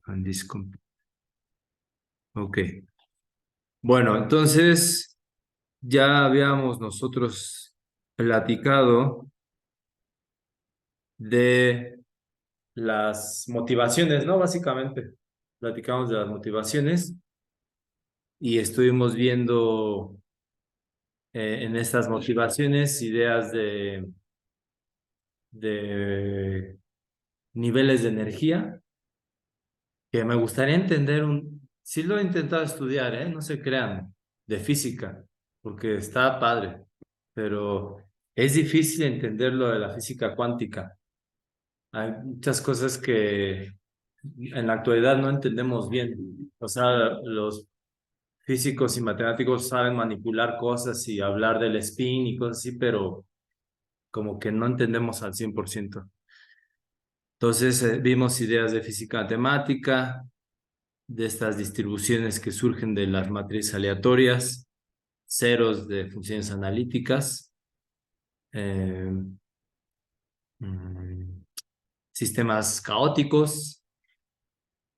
and this Ok. Bueno, entonces ya habíamos nosotros platicado de las motivaciones, ¿no? Básicamente, platicamos de las motivaciones y estuvimos viendo en estas motivaciones ideas de niveles de energía que me gustaría entender sí lo he intentado estudiar, ¿eh? No se crean, de física, porque está padre, pero es difícil entender lo de la física cuántica. Hay muchas cosas que en la actualidad no entendemos bien. O sea, los físicos y matemáticos saben manipular cosas y hablar del spin y cosas así, pero como que no entendemos al 100%. Entonces, vimos ideas de física matemática, de estas distribuciones que surgen de las matrices aleatorias, ceros de funciones analíticas, eh, mm, sistemas caóticos,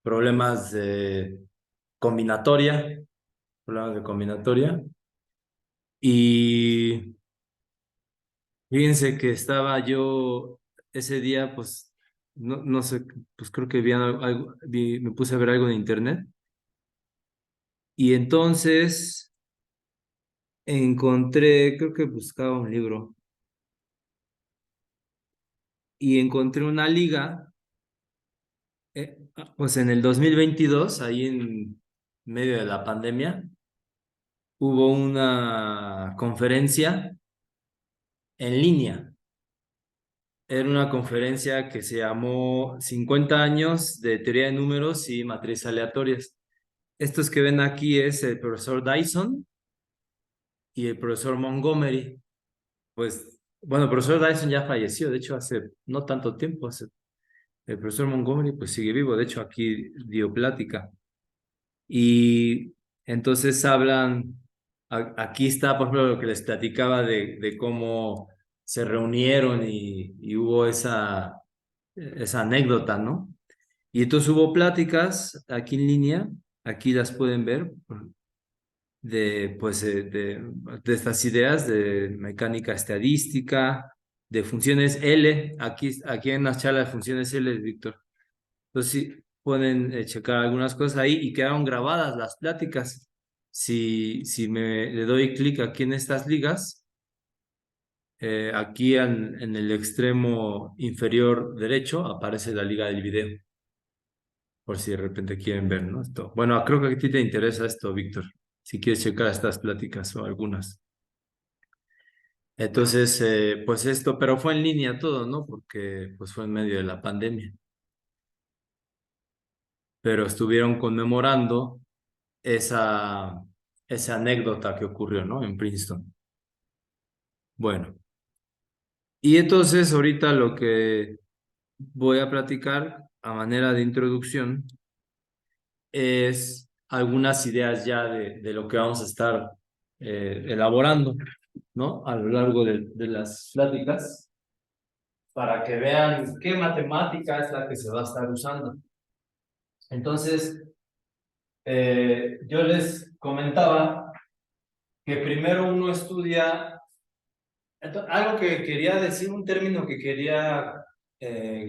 problemas de combinatoria, problemas de combinatoria. Y fíjense que estaba yo ese día, pues, no sé, pues creo que me puse a ver algo en internet. Y entonces encontré, creo que buscaba un libro, y encontré una liga, pues en el 2022 ahí en medio de la pandemia, hubo una conferencia en línea. Era una conferencia que se llamó 50 años de teoría de números y matrices aleatorias. Estos que ven aquí es el profesor Dyson y el profesor Montgomery. Pues, bueno, el profesor Dyson ya falleció, de hecho, hace no tanto tiempo. El profesor Montgomery pues sigue vivo, de hecho, aquí dio plática. Y entonces hablan, aquí está, por ejemplo, lo que les platicaba de cómo se reunieron y hubo esa anécdota, ¿no? Y entonces hubo pláticas aquí en línea, aquí las pueden ver, pues, de estas ideas de mecánica estadística, de funciones L, aquí en las charlas de funciones L, Víctor. Entonces sí, pueden checar algunas cosas ahí y quedaron grabadas las pláticas. Si le doy clic aquí en estas ligas, aquí en el extremo inferior derecho aparece la liga del video, por si de repente quieren ver, ¿no? Esto. Bueno, creo que a ti te interesa esto, Víctor, si quieres checar estas pláticas o algunas. Entonces, pues esto, pero fue en línea todo, ¿no? Porque pues fue en medio de la pandemia, pero estuvieron conmemorando esa, esa anécdota que ocurrió, ¿no? En Princeton. Bueno, y entonces ahorita lo que voy a platicar a manera de introducción es algunas ideas ya de lo que vamos a estar elaborando, ¿no? A lo largo de las pláticas, para que vean qué matemática es la que se va a estar usando. Entonces, yo les comentaba que primero uno estudia. Algo que quería decir, un término que quería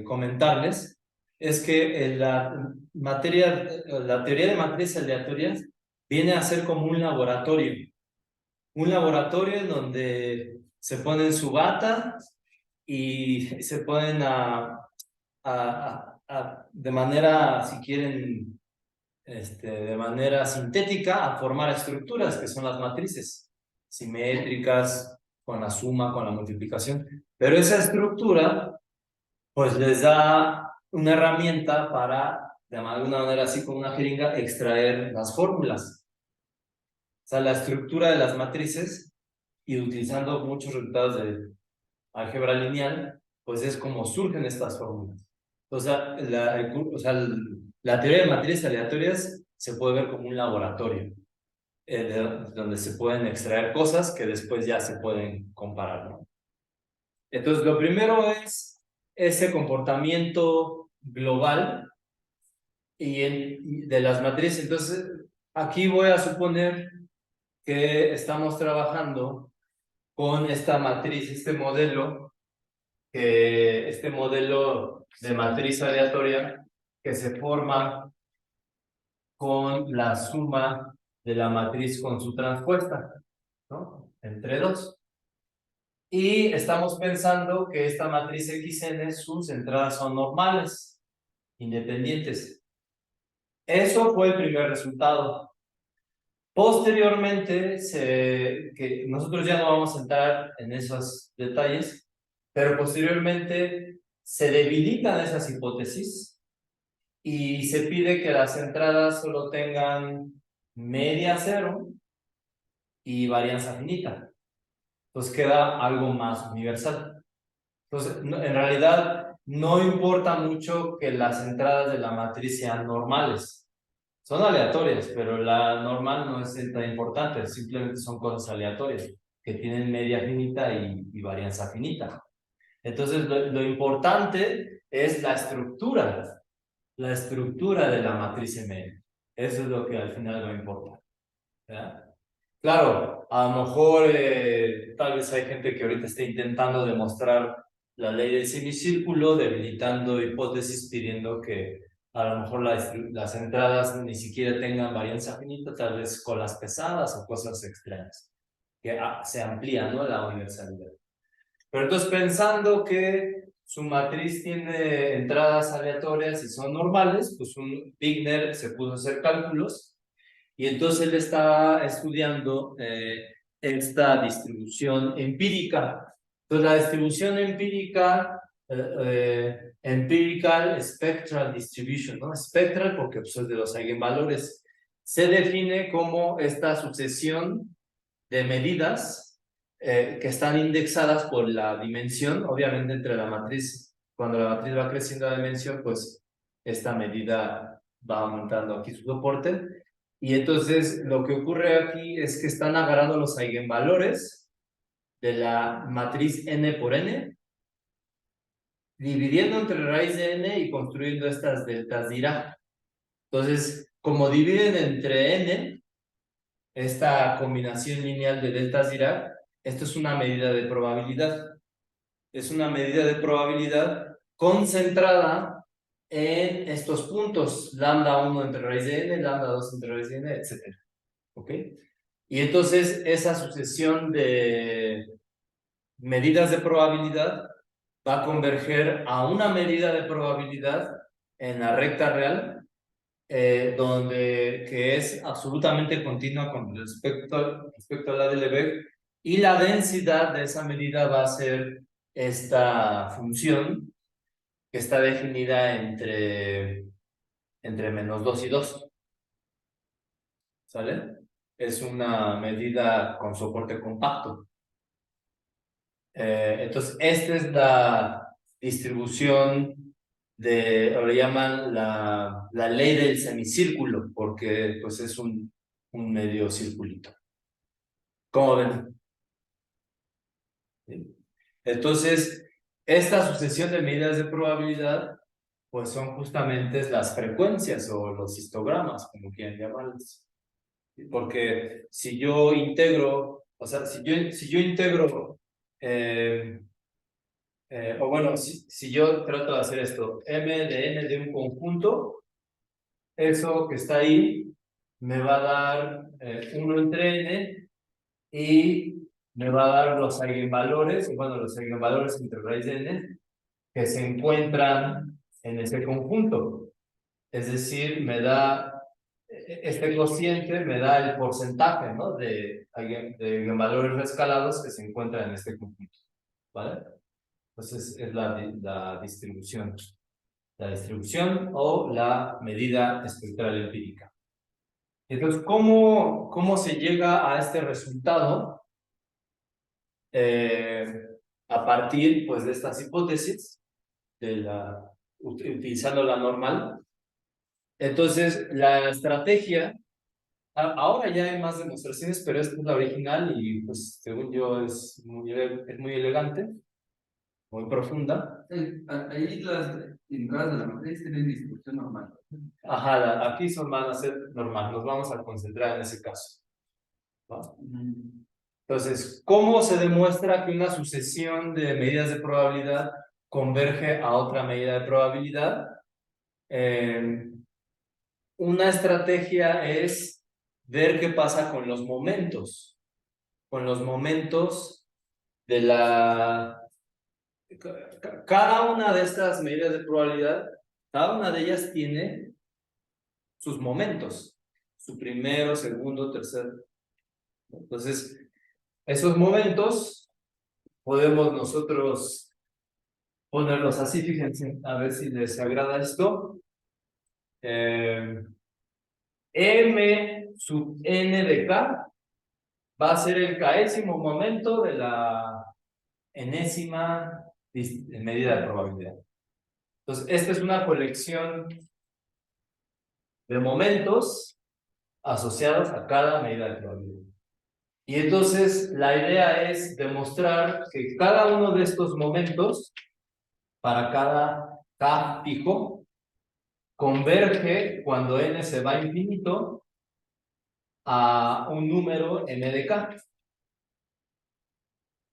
comentarles, es que la teoría de matrices aleatorias viene a ser como un laboratorio en donde se ponen su bata y se ponen de manera, si quieren, de manera sintética, a formar estructuras que son las matrices simétricas, con la suma, con la multiplicación. Pero esa estructura, pues les da una herramienta para, de alguna manera así con una jeringa, extraer las fórmulas. O sea, la estructura de las matrices, y utilizando muchos resultados de álgebra lineal, pues es como surgen estas fórmulas. O sea, la teoría de matrices aleatorias se puede ver como un laboratorio, donde se pueden extraer cosas que después ya se pueden comparar, ¿no? Entonces, lo primero es ese comportamiento global y de las matrices. Entonces, aquí voy a suponer que estamos trabajando con esta matriz, este modelo de matriz aleatoria que se forma con la suma de la matriz con su transpuesta, ¿no? Entre dos. Y estamos pensando que esta matriz XN, sus entradas son normales, independientes. Eso fue el primer resultado. Posteriormente, que nosotros ya no vamos a entrar en esos detalles, pero posteriormente se debilitan esas hipótesis y se pide que las entradas solo tengan media cero y varianza finita. Entonces queda algo más universal. Entonces, en realidad, no importa mucho que las entradas de la matriz sean normales. Son aleatorias, pero la normal no es tan importante, simplemente son cosas aleatorias que tienen media finita y varianza finita. Entonces, lo importante es la estructura de la matriz M. Eso es lo que al final va a importar. ¿Verdad? Claro, a lo mejor tal vez hay gente que ahorita esté intentando demostrar la ley del semicírculo, debilitando hipótesis, pidiendo que a lo mejor las entradas ni siquiera tengan varianza finita, tal vez colas pesadas o cosas extrañas, que se amplía, ¿no?, la universalidad. Pero entonces pensando que su matriz tiene entradas aleatorias y son normales, pues un Wigner se puso a hacer cálculos y entonces él está estudiando esta distribución empírica. Entonces la distribución empírica, empirical spectral distribution, ¿no? Spectral porque pues, es de los eigenvalores, se define como esta sucesión de medidas que están indexadas por la dimensión, obviamente entre la matriz, cuando la matriz va creciendo de dimensión, pues esta medida va aumentando aquí su soporte. Y entonces lo que ocurre aquí es que están agarrando los eigenvalores de la matriz n por n, dividiendo entre raíz de n y construyendo estas deltas Dirac. Entonces, como dividen entre n, esta combinación lineal de deltas Dirac, esto es una medida de probabilidad. Es una medida de probabilidad concentrada en estos puntos, lambda 1 entre raíz de n, lambda 2 entre raíz de n, etc. ¿Ok? Y entonces esa sucesión de medidas de probabilidad va a converger a una medida de probabilidad en la recta real, que es absolutamente continua con respecto a la de Lebesgue, y la densidad de esa medida va a ser esta función que está definida entre -2 y 2. ¿Sale? Es una medida con soporte compacto. Entonces, esta es la distribución o le llaman la ley del semicírculo, porque pues es un medio circulito. ¿Cómo ven? ¿Sí? Entonces, esta sucesión de medidas de probabilidad, pues son justamente las frecuencias o los histogramas, como quieran llamarlos. Porque si yo integro, o sea, si yo integro o bueno, si yo trato de hacer esto, m de n de un conjunto, eso que está ahí me va a dar 1 entre n y me va a dar los eigenvalores, bueno, los eigenvalores entre raíz de n que se encuentran en ese conjunto. Es decir, este cociente me da el porcentaje, ¿no?, de eigenvalores rescalados que se encuentran en este conjunto. ¿Vale? Entonces es la distribución. La distribución o la medida espectral empírica. Entonces, ¿cómo se llega a este resultado? A partir, pues, de estas hipótesis, utilizando la normal. Entonces, la estrategia, ahora ya hay más demostraciones, pero esta es la original y, pues, según yo, es muy elegante, muy profunda. Ahí En todas las materias tienen distribución normal. Ajá, aquí van a ser normal, nos vamos a concentrar en ese caso. ¿Va? Entonces, ¿cómo se demuestra que una sucesión de medidas de probabilidad converge a otra medida de probabilidad? Una estrategia es ver qué pasa con los momentos de cada una de estas medidas de probabilidad, cada una de ellas tiene sus momentos, su primero, segundo, tercero. Entonces, esos momentos podemos nosotros ponerlos así, fíjense, a ver si les agrada esto. M sub n de k va a ser el késimo momento de la enésima medida de probabilidad. Entonces, esta es una colección de momentos asociados a cada medida de probabilidad. Y entonces, la idea es demostrar que cada uno de estos momentos, para cada k fijo, converge cuando n se va a infinito a un número n de k.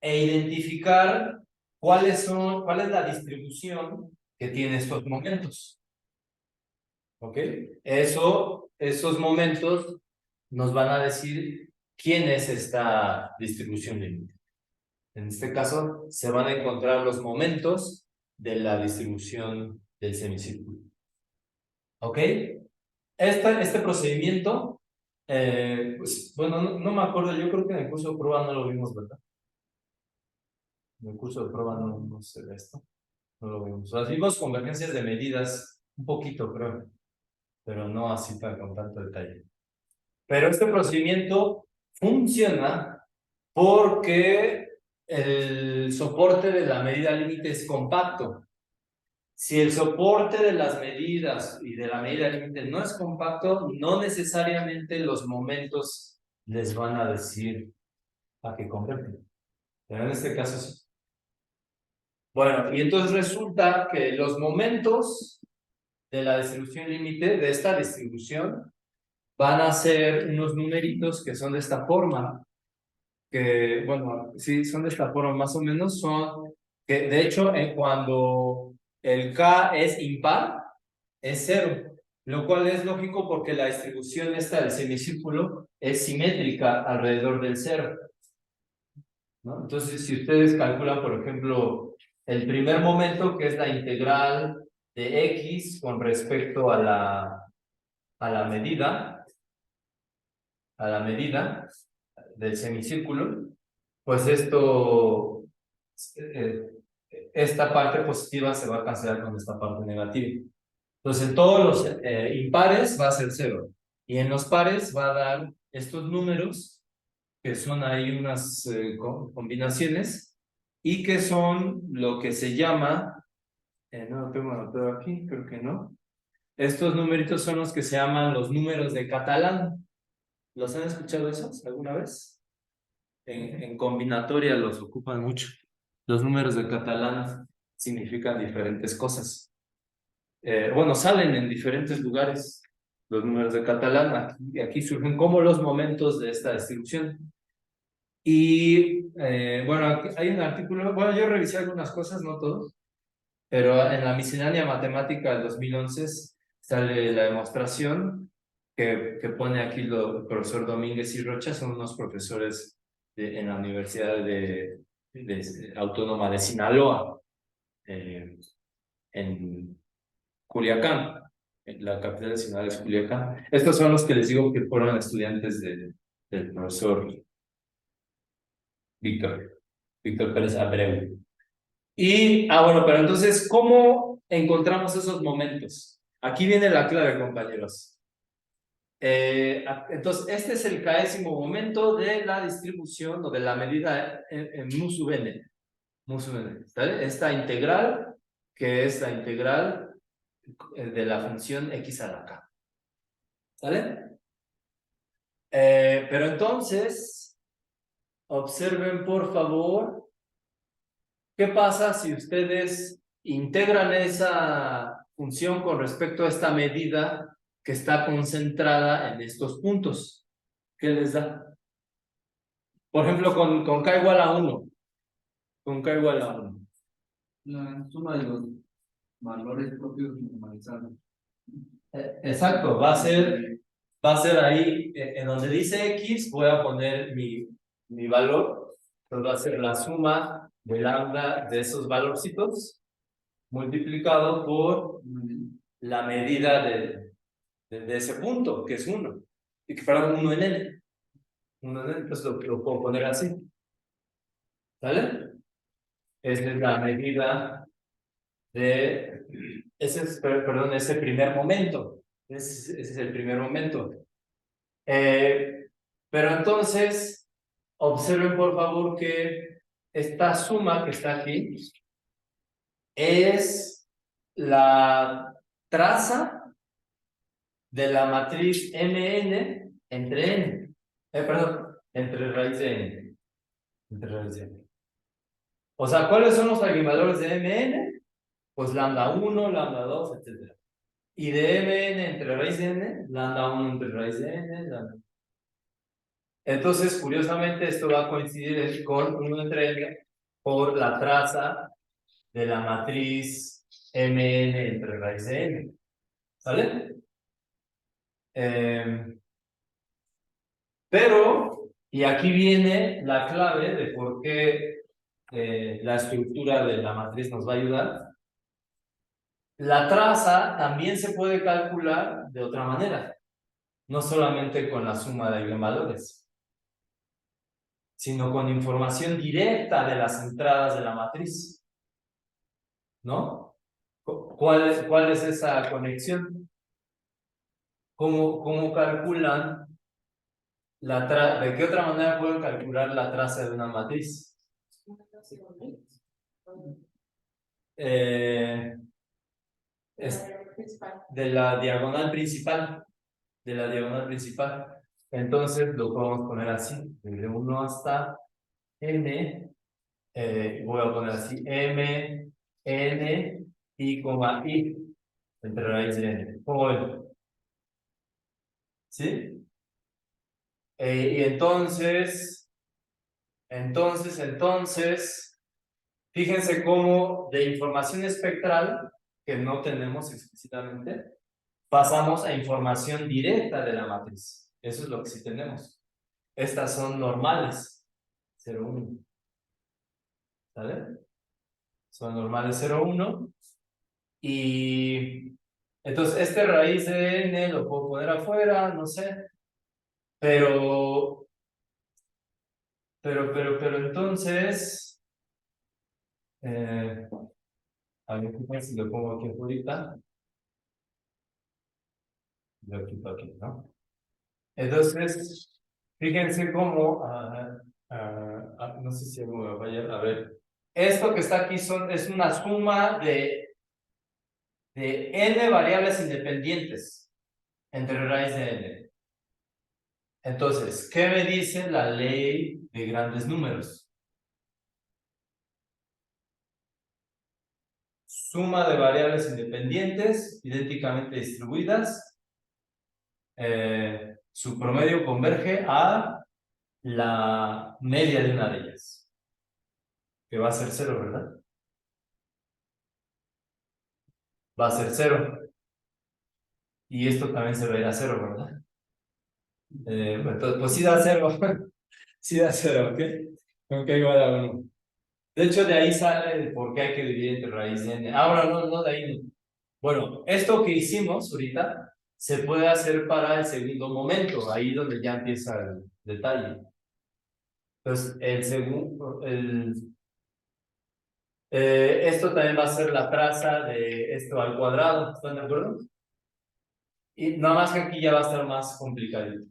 E identificar cuál es la distribución que tiene estos momentos. ¿Ok? Esos momentos nos van a decir quién es esta distribución límite. En este caso, se van a encontrar los momentos de la distribución del semicírculo. ¿Ok? Este procedimiento, pues, bueno, no me acuerdo, yo creo que en el curso de prueba no lo vimos, ¿verdad? En el curso de prueba no se ve esto. No lo vimos. O sea, vimos convergencias de medidas un poquito, creo, pero no así con tanto detalle. Pero este procedimiento funciona porque el soporte de la medida límite es compacto. Si el soporte de las medidas y de la medida límite no es compacto, no necesariamente los momentos les van a decir a qué convergen. Pero en este caso sí. Bueno, y entonces resulta que los momentos de la distribución límite, de esta distribución, van a ser unos numeritos que son de esta forma, que, bueno, sí, son de esta forma, más o menos son, que de hecho, cuando el K es impar, es cero, lo cual es lógico porque la distribución esta del semicírculo es simétrica alrededor del cero, ¿no? Entonces, si ustedes calculan, por ejemplo, el primer momento, que es la integral de x con respecto a la medida del semicírculo, pues eh, esta parte positiva se va a cancelar con esta parte negativa. Entonces, en todos los impares va a ser cero. Y en los pares va a dar estos números, que son ahí unas combinaciones, y que son lo que se llama, no lo tengo anotado aquí, creo que no. Estos numeritos son los que se llaman los números de Catalán. ¿Los han escuchado esos alguna vez? En combinatoria los ocupan mucho. Los números de Catalán significan diferentes cosas. Bueno, salen en diferentes lugares los números de Catalán. Aquí surgen como los momentos de esta distribución. Y bueno, aquí hay un artículo, bueno, yo revisé algunas cosas, no todos, pero en la miscelánea matemática del 2011 sale la demostración que pone aquí el profesor Domínguez y Rocha, son unos profesores en la Universidad Autónoma de Sinaloa, en Culiacán, en la capital de Sinaloa es Culiacán. Estos son los que les digo que fueron estudiantes del profesor Víctor Pérez Abreu. Y, bueno, pero entonces, ¿cómo encontramos esos momentos? Aquí viene la clave, compañeros. Entonces, este es el késimo momento de la distribución o de la medida en mu sub n. Mu sub n, ¿sale? Esta integral, que es la integral de la función x a la k. ¿Sale? Pero entonces, observen por favor, ¿qué pasa si ustedes integran esa función con respecto a esta medida que está concentrada en estos puntos. ¿Qué les da? Por ejemplo, con K igual a 1. Con K igual a 1. La suma de los valores propios normalizados. Exacto, va a ser ahí, en donde dice X, voy a poner mi valor, entonces va a ser la suma de lambda de esos valorcitos multiplicado por la medida de ese punto, que es 1, y que para 1 en n. 1 en n, pues lo puedo poner así. ¿Sale? Esta es la medida de perdón, ese primer momento. Ese es el primer momento. Pero entonces, observen por favor que esta suma que está aquí es la traza de la matriz Mn entre n. Perdón, entre raíz de n. Entre raíz de n. O sea, ¿cuáles son los eigenvalores de Mn? Pues lambda 1, lambda 2, etc. Y de Mn entre raíz de n, lambda 1 entre raíz de n, lambda. Entonces, curiosamente, esto va a coincidir con 1 entre n por la traza de la matriz Mn entre raíz de n. ¿Sale? Pero, y aquí viene la clave de por qué la estructura de la matriz nos va a ayudar. La traza también se puede calcular de otra manera, no solamente con la suma de eigenvalores, sino con información directa de las entradas de la matriz. ¿No? ¿Cuál es esa conexión? ¿Cómo calculan de qué otra manera pueden calcular la traza de una matriz? Es de la diagonal principal. De la diagonal principal. Entonces lo podemos poner así, desde 1 hasta n. Voy a poner así, m, n, y coma i, entre raíz de n. ¿Cómo ven? ¿Sí? Y entonces, fíjense cómo de información espectral, que no tenemos explícitamente, pasamos a información directa de la matriz. Eso es lo que sí tenemos. Estas son normales, 0, 1. ¿Sale? Son normales 0, 1. Y entonces este raíz de n lo puedo poner afuera, no sé. Pero entonces, a ver si lo pongo aquí ahorita. Lo quito aquí, ¿no? Entonces, fíjense cómo, no sé si me vaya a ver. Esto que está aquí es una suma de n variables independientes entre raíz de n. Entonces, ¿qué me dice la ley de grandes números? Suma de variables independientes idénticamente distribuidas. Su promedio converge a la media de una de ellas, que va a ser 0, ¿verdad? Va a ser 0. Y esto también se va a ir a 0, ¿verdad? Entonces, pues sí da 0. Sí da 0, ¿ok? Ok, igual a 1. De hecho, de ahí sale el por qué hay que dividir entre raíz de n. Ahora, no, de ahí no. Bueno, esto que hicimos ahorita se puede hacer para el segundo momento, ahí donde ya empieza el detalle. Entonces, esto también va a ser la traza de esto al cuadrado, ¿están de acuerdo? Y nada más que aquí ya va a estar más complicadito.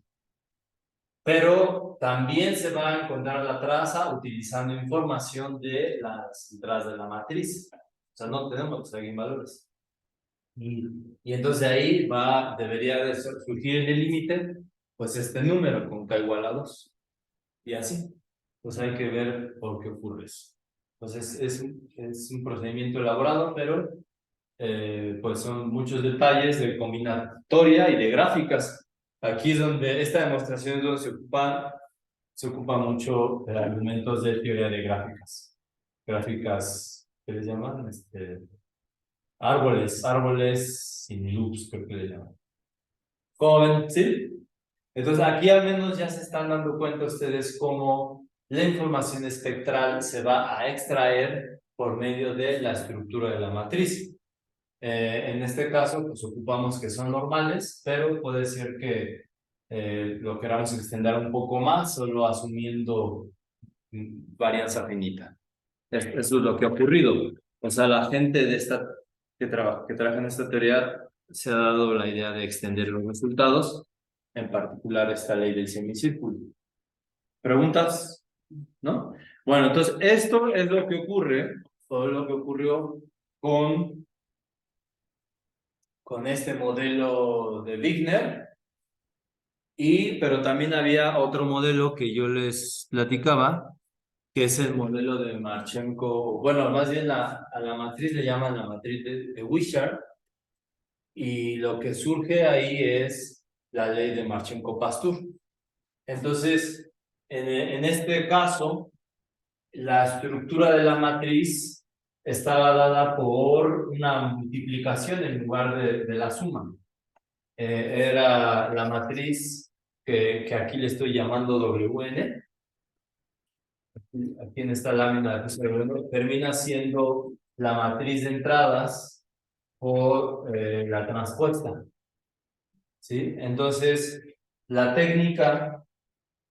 Pero también se va a encontrar la traza utilizando información de las entradas de la matriz. O sea, no tenemos los eigenvalores. Y entonces ahí debería de surgir en el límite, pues este número con k igual a 2. Y así. Pues hay que ver por qué ocurre eso. Entonces es un procedimiento elaborado, pero pues son muchos detalles de combinatoria y de gráficas. Aquí es donde esta demostración es donde se ocupa mucho de argumentos de teoría de gráficas. Gráficas, ¿qué les llaman? Árboles sin loops, creo que le llaman. ¿Cómo ven? ¿Sí? Entonces aquí al menos ya se están dando cuenta ustedes cómo la información espectral se va a extraer por medio de la estructura de la matriz. En este caso, pues ocupamos que son normales, pero puede ser que lo queramos extender un poco más, solo asumiendo varianza finita. Eso es lo que ha ocurrido. O sea, la gente de que trabaja en esta teoría se ha dado la idea de extender los resultados, en particular esta ley del semicírculo. ¿Preguntas? ¿No? Bueno, entonces esto es lo que ocurre, todo lo que ocurrió con este modelo de Wigner, pero también había otro modelo que yo les platicaba, que es el modelo de Marchenko, bueno, más bien a la matriz le llaman la matriz de Wishart, y lo que surge ahí es la ley de Marchenko-Pastur. Entonces, en este caso, la estructura de la matriz estaba dada por una multiplicación en lugar de la suma. Era la matriz que aquí le estoy llamando WN. Aquí en esta lámina de PCW, termina siendo la matriz de entradas por la transpuesta. ¿Sí? Entonces, la técnica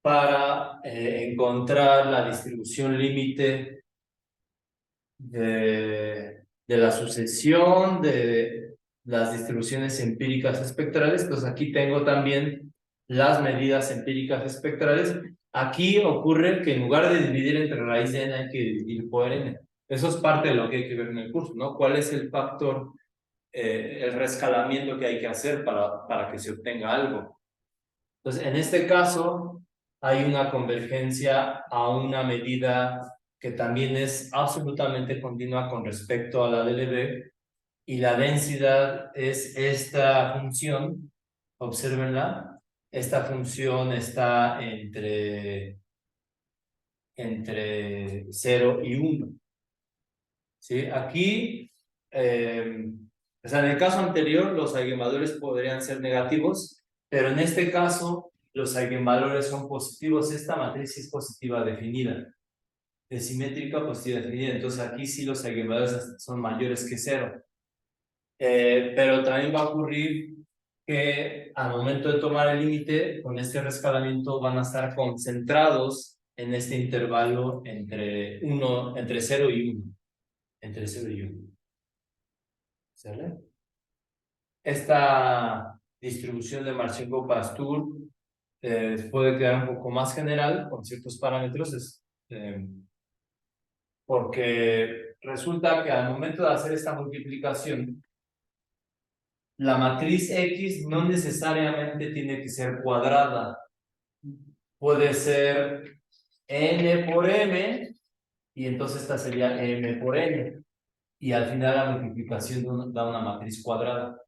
para encontrar la distribución límite de la sucesión de las distribuciones empíricas espectrales, pues aquí tengo también las medidas empíricas espectrales. Aquí ocurre que en lugar de dividir entre raíz de n hay que dividir por n. Eso es parte de lo que hay que ver en el curso, ¿no? ¿Cuál es el factor, el rescalamiento que hay que hacer para que se obtenga algo? Entonces, en este caso, hay una convergencia a una medida que también es absolutamente continua con respecto a la DLB, y la densidad es esta función, obsérvenla, esta función está entre 0 y 1. ¿Sí? Aquí, o sea, en el caso anterior, los eigenvalores podrían ser negativos, pero en este caso, los eigenvalores son positivos. Esta matriz es positiva definida, es simétrica positiva definida. Entonces, aquí sí los eigenvalores son mayores que 0. Pero también va a ocurrir que al momento de tomar el límite, con este rescalamiento van a estar concentrados en este intervalo entre 0 y 1. Entre 0 y 1. ¿Sale? Esta distribución de Marchenko-Pastur puede quedar un poco más general con ciertos parámetros, porque resulta que al momento de hacer esta multiplicación, la matriz X no necesariamente tiene que ser cuadrada. Puede ser n por m, y entonces esta sería m por n. Y al final la multiplicación da una matriz cuadrada.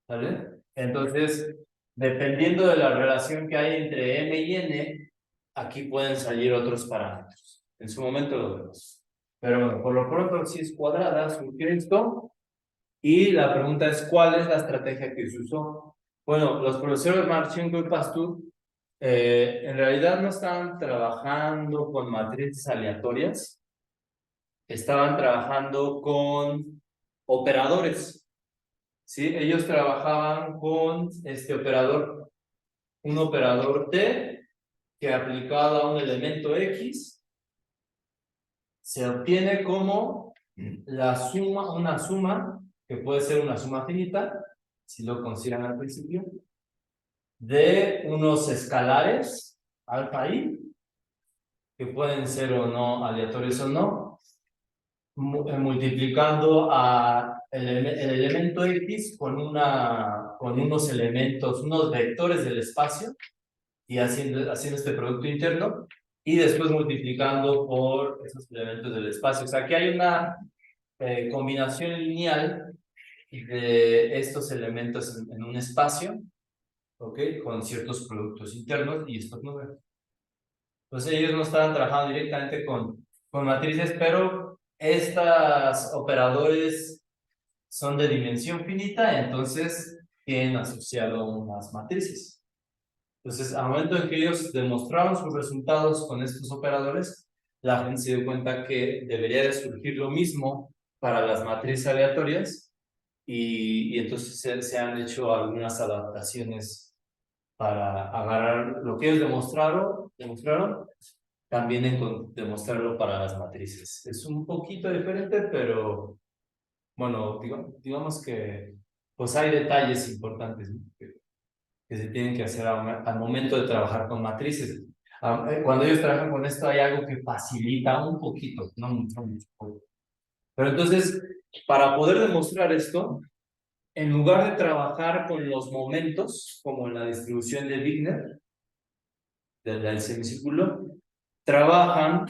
¿Vale? Entonces, dependiendo de la relación que hay entre m y n, aquí pueden salir otros parámetros. En su momento lo vemos. Pero bueno, por lo pronto, si es cuadrada, surgió esto. Y la pregunta es, ¿cuál es la estrategia que se usó? Bueno, los profesores Marchenko y Pastur en realidad no estaban trabajando con matrices aleatorias, estaban trabajando con operadores. ¿Sí? Ellos trabajaban con este operador, un operador T que aplicado a un elemento X se obtiene como una suma, que puede ser una suma finita, si lo consideran al principio, de unos escalares, alfa i, que pueden ser o no aleatorios o no, multiplicando el elemento X con unos elementos, unos vectores del espacio, y haciendo este producto interno, y después multiplicando por esos elementos del espacio. O sea, aquí hay una combinación lineal de estos elementos en un espacio, ¿ok? Con ciertos productos internos y estos números. Entonces ellos no estaban trabajando directamente con matrices, pero estos operadores son de dimensión finita, entonces tienen asociado unas matrices. Entonces, al momento en que ellos demostraron sus resultados con estos operadores, la gente se dio cuenta que debería de surgir lo mismo para las matrices aleatorias y entonces se han hecho algunas adaptaciones para agarrar lo que ellos demostraron también demostrarlo para las matrices. Es un poquito diferente, pero bueno, digamos que pues hay detalles importantes, ¿no? Que se tienen que hacer al momento de trabajar con matrices. Cuando ellos trabajan con esto hay algo que facilita un poquito, no mucho, mucho. Pero entonces, para poder demostrar esto, en lugar de trabajar con los momentos, como en la distribución de Wigner, del semicírculo, trabajan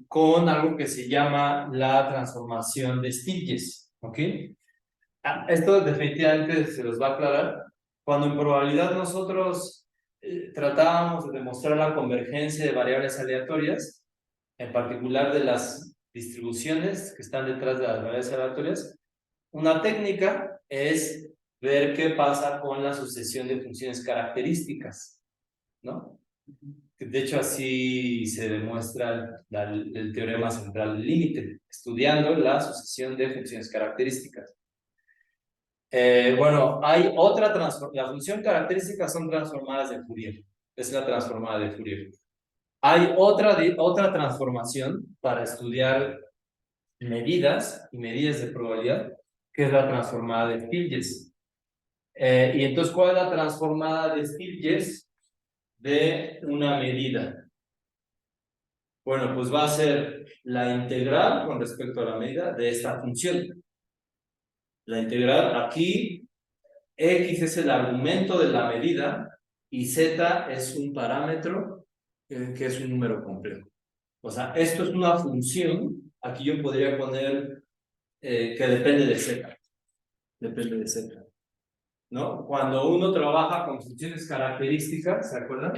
con algo que se llama la transformación de Stieltjes, ¿ok? Esto definitivamente se los va a aclarar. Cuando en probabilidad nosotros tratábamos de demostrar la convergencia de variables aleatorias, en particular de las distribuciones que están detrás de las variables aleatorias, una técnica es ver qué pasa con la sucesión de funciones características, ¿no? De hecho, así se demuestra el teorema central del límite, estudiando la sucesión de funciones características. Bueno, hay otra transformación. La función característica son transformadas de Fourier. Es la transformada de Fourier. Hay otra transformación para estudiar medidas y medidas de probabilidad, que es la transformada de Stieltjes. Y entonces, ¿cuál es la transformada de Stieltjes de una medida? Bueno, pues va a ser la integral con respecto a la medida de esta función. La integral aquí, x es el argumento de la medida y z es un parámetro que es un número complejo. O sea, esto es una función, aquí yo podría poner que depende de z. Depende de z. ¿No? Cuando uno trabaja con funciones características, ¿se acuerdan?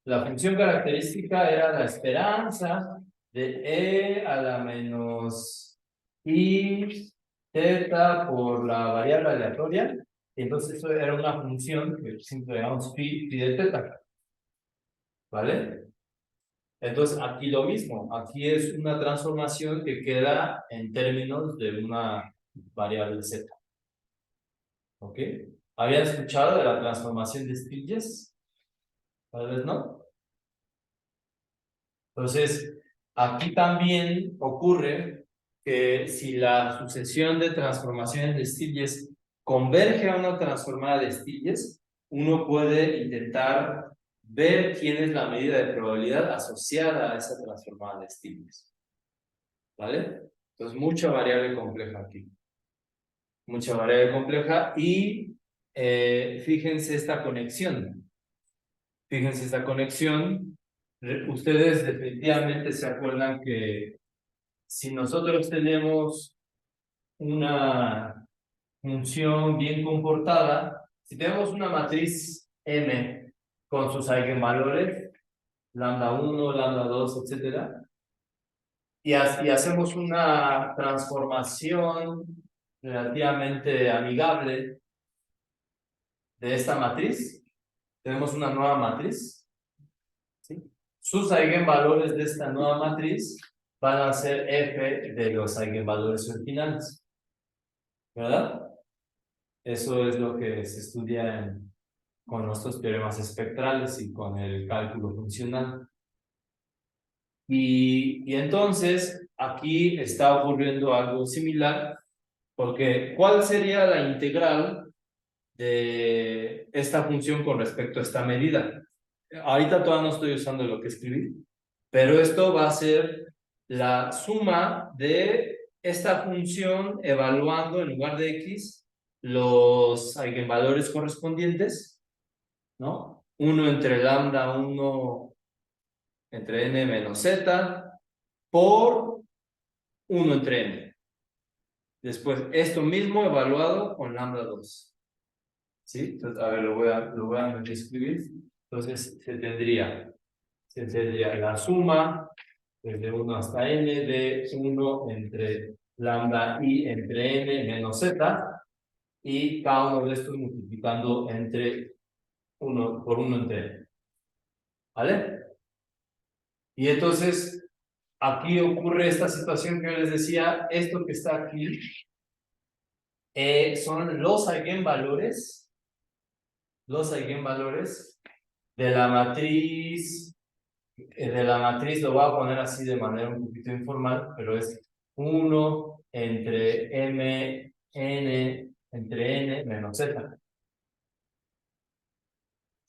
La función característica era la esperanza de e a la menos i θ por la variable aleatoria. Y entonces eso era una función que siempre llamamos phi de θ. ¿Vale? Entonces aquí lo mismo. Aquí es una transformación que queda en términos de una variable z. ¿Ok? ¿Habían escuchado de la transformación de Stieltjes? Tal vez no. Entonces, aquí también ocurre que si la sucesión de transformaciones de Stieltjes converge a una transformada de Stieltjes, uno puede intentar ver quién es la medida de probabilidad asociada a esa transformada de Stieltjes. ¿Vale? Entonces, mucha variable compleja aquí. Mucha variable compleja y fíjense esta conexión. Fíjense esta conexión. Ustedes definitivamente se acuerdan que si nosotros tenemos una función bien comportada, si tenemos una matriz M con sus eigenvalores, lambda 1, lambda 2, etcétera, y hacemos una transformación relativamente amigable de esta matriz, tenemos una nueva matriz, ¿sí? Sus eigenvalores de esta nueva matriz van a ser f de los eigenvalores originales, ¿verdad? Eso es lo que se estudia con nuestros teoremas espectrales y con el cálculo funcional. Y entonces aquí está ocurriendo algo similar, porque ¿cuál sería la integral de esta función con respecto a esta medida? Ahorita todavía no estoy usando lo que escribí, pero esto va a ser la suma de esta función evaluando en lugar de x los eigenvalores correspondientes, ¿no? 1 entre lambda 1 entre n menos z por 1 entre n. Después, esto mismo evaluado con lambda 2. ¿Sí? Entonces, a ver, lo voy a escribir. Entonces, se tendría la suma desde 1 hasta n de 1 entre lambda i entre n menos z, y cada uno de estos multiplicando entre 1 por 1 entre n. ¿Vale? Y entonces, aquí ocurre esta situación que yo les decía, esto que está aquí son los eigenvalores de la matriz, lo voy a poner así de manera un poquito informal, pero es 1 entre m, n, entre n menos z.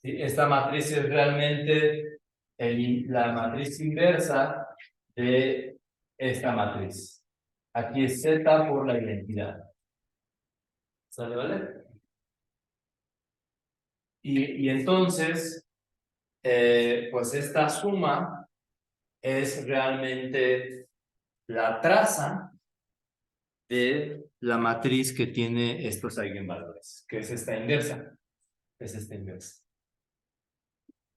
¿Sí? Esta matriz es realmente la matriz inversa de esta matriz. Aquí es z por la identidad. ¿Sale, vale? Y entonces, pues esta suma es realmente la traza de la matriz que tiene estos eigenvalores, que es esta inversa. Es esta inversa.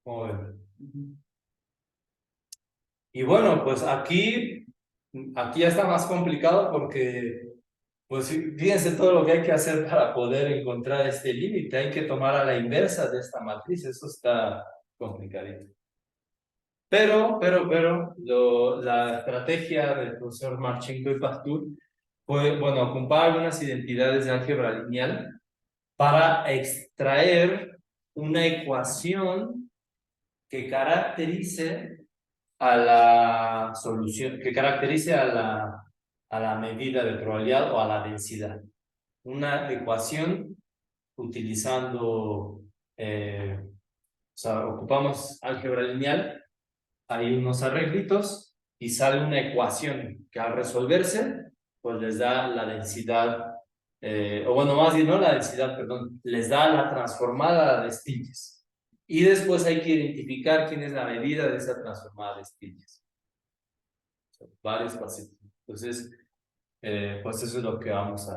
¿Cómo ven? Y bueno, pues aquí ya está más complicado porque, pues fíjense todo lo que hay que hacer para poder encontrar este límite. Hay que tomar a la inversa de esta matriz. Eso está complicadito. Pero, la estrategia del profesor Marchenko y Pastur fue, bueno, ocupar algunas identidades de álgebra lineal para extraer una ecuación que caracterice a la solución, que caracterice a la medida de probabilidad o a la densidad. Una ecuación utilizando, o sea, ocupamos álgebra lineal, hay unos arreglitos y sale una ecuación que al resolverse, pues les da la densidad, o bueno, más bien no la densidad, perdón, les da la transformada de Stiglitz. Y después hay que identificar quién es la medida de esa transformada de Stiglitz. Varios pasos. Entonces, pues eso es lo que vamos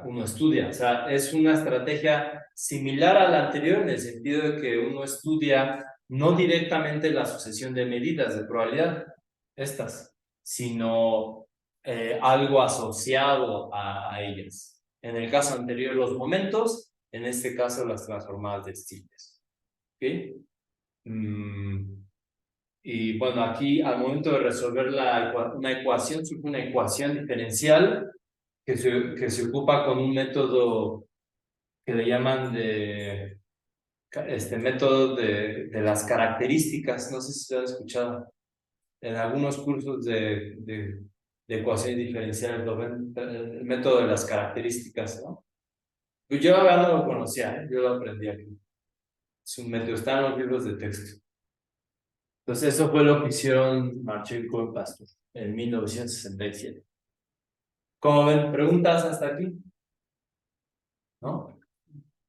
uno estudia. O sea, es una estrategia similar a la anterior en el sentido de que uno estudia no directamente la sucesión de medidas de probabilidad, estas, sino algo asociado a ellas. En el caso anterior, los momentos, en este caso, las transformadas de Stiglitz. ¿Ok? Y bueno, aquí al momento de resolver una ecuación, una ecuación diferencial que se ocupa con un método que le llaman método de las características. No sé si se han escuchado en algunos cursos de ecuaciones diferenciales, lo ven, el método de las características, ¿no? Pues yo ahora no lo conocía, ¿eh? Yo lo aprendí aquí. Es un método, está en los libros de texto. Entonces, eso fue lo que hicieron Marchenko y Pastur en 1967. ¿Cómo ven? ¿Preguntas hasta aquí? ¿No?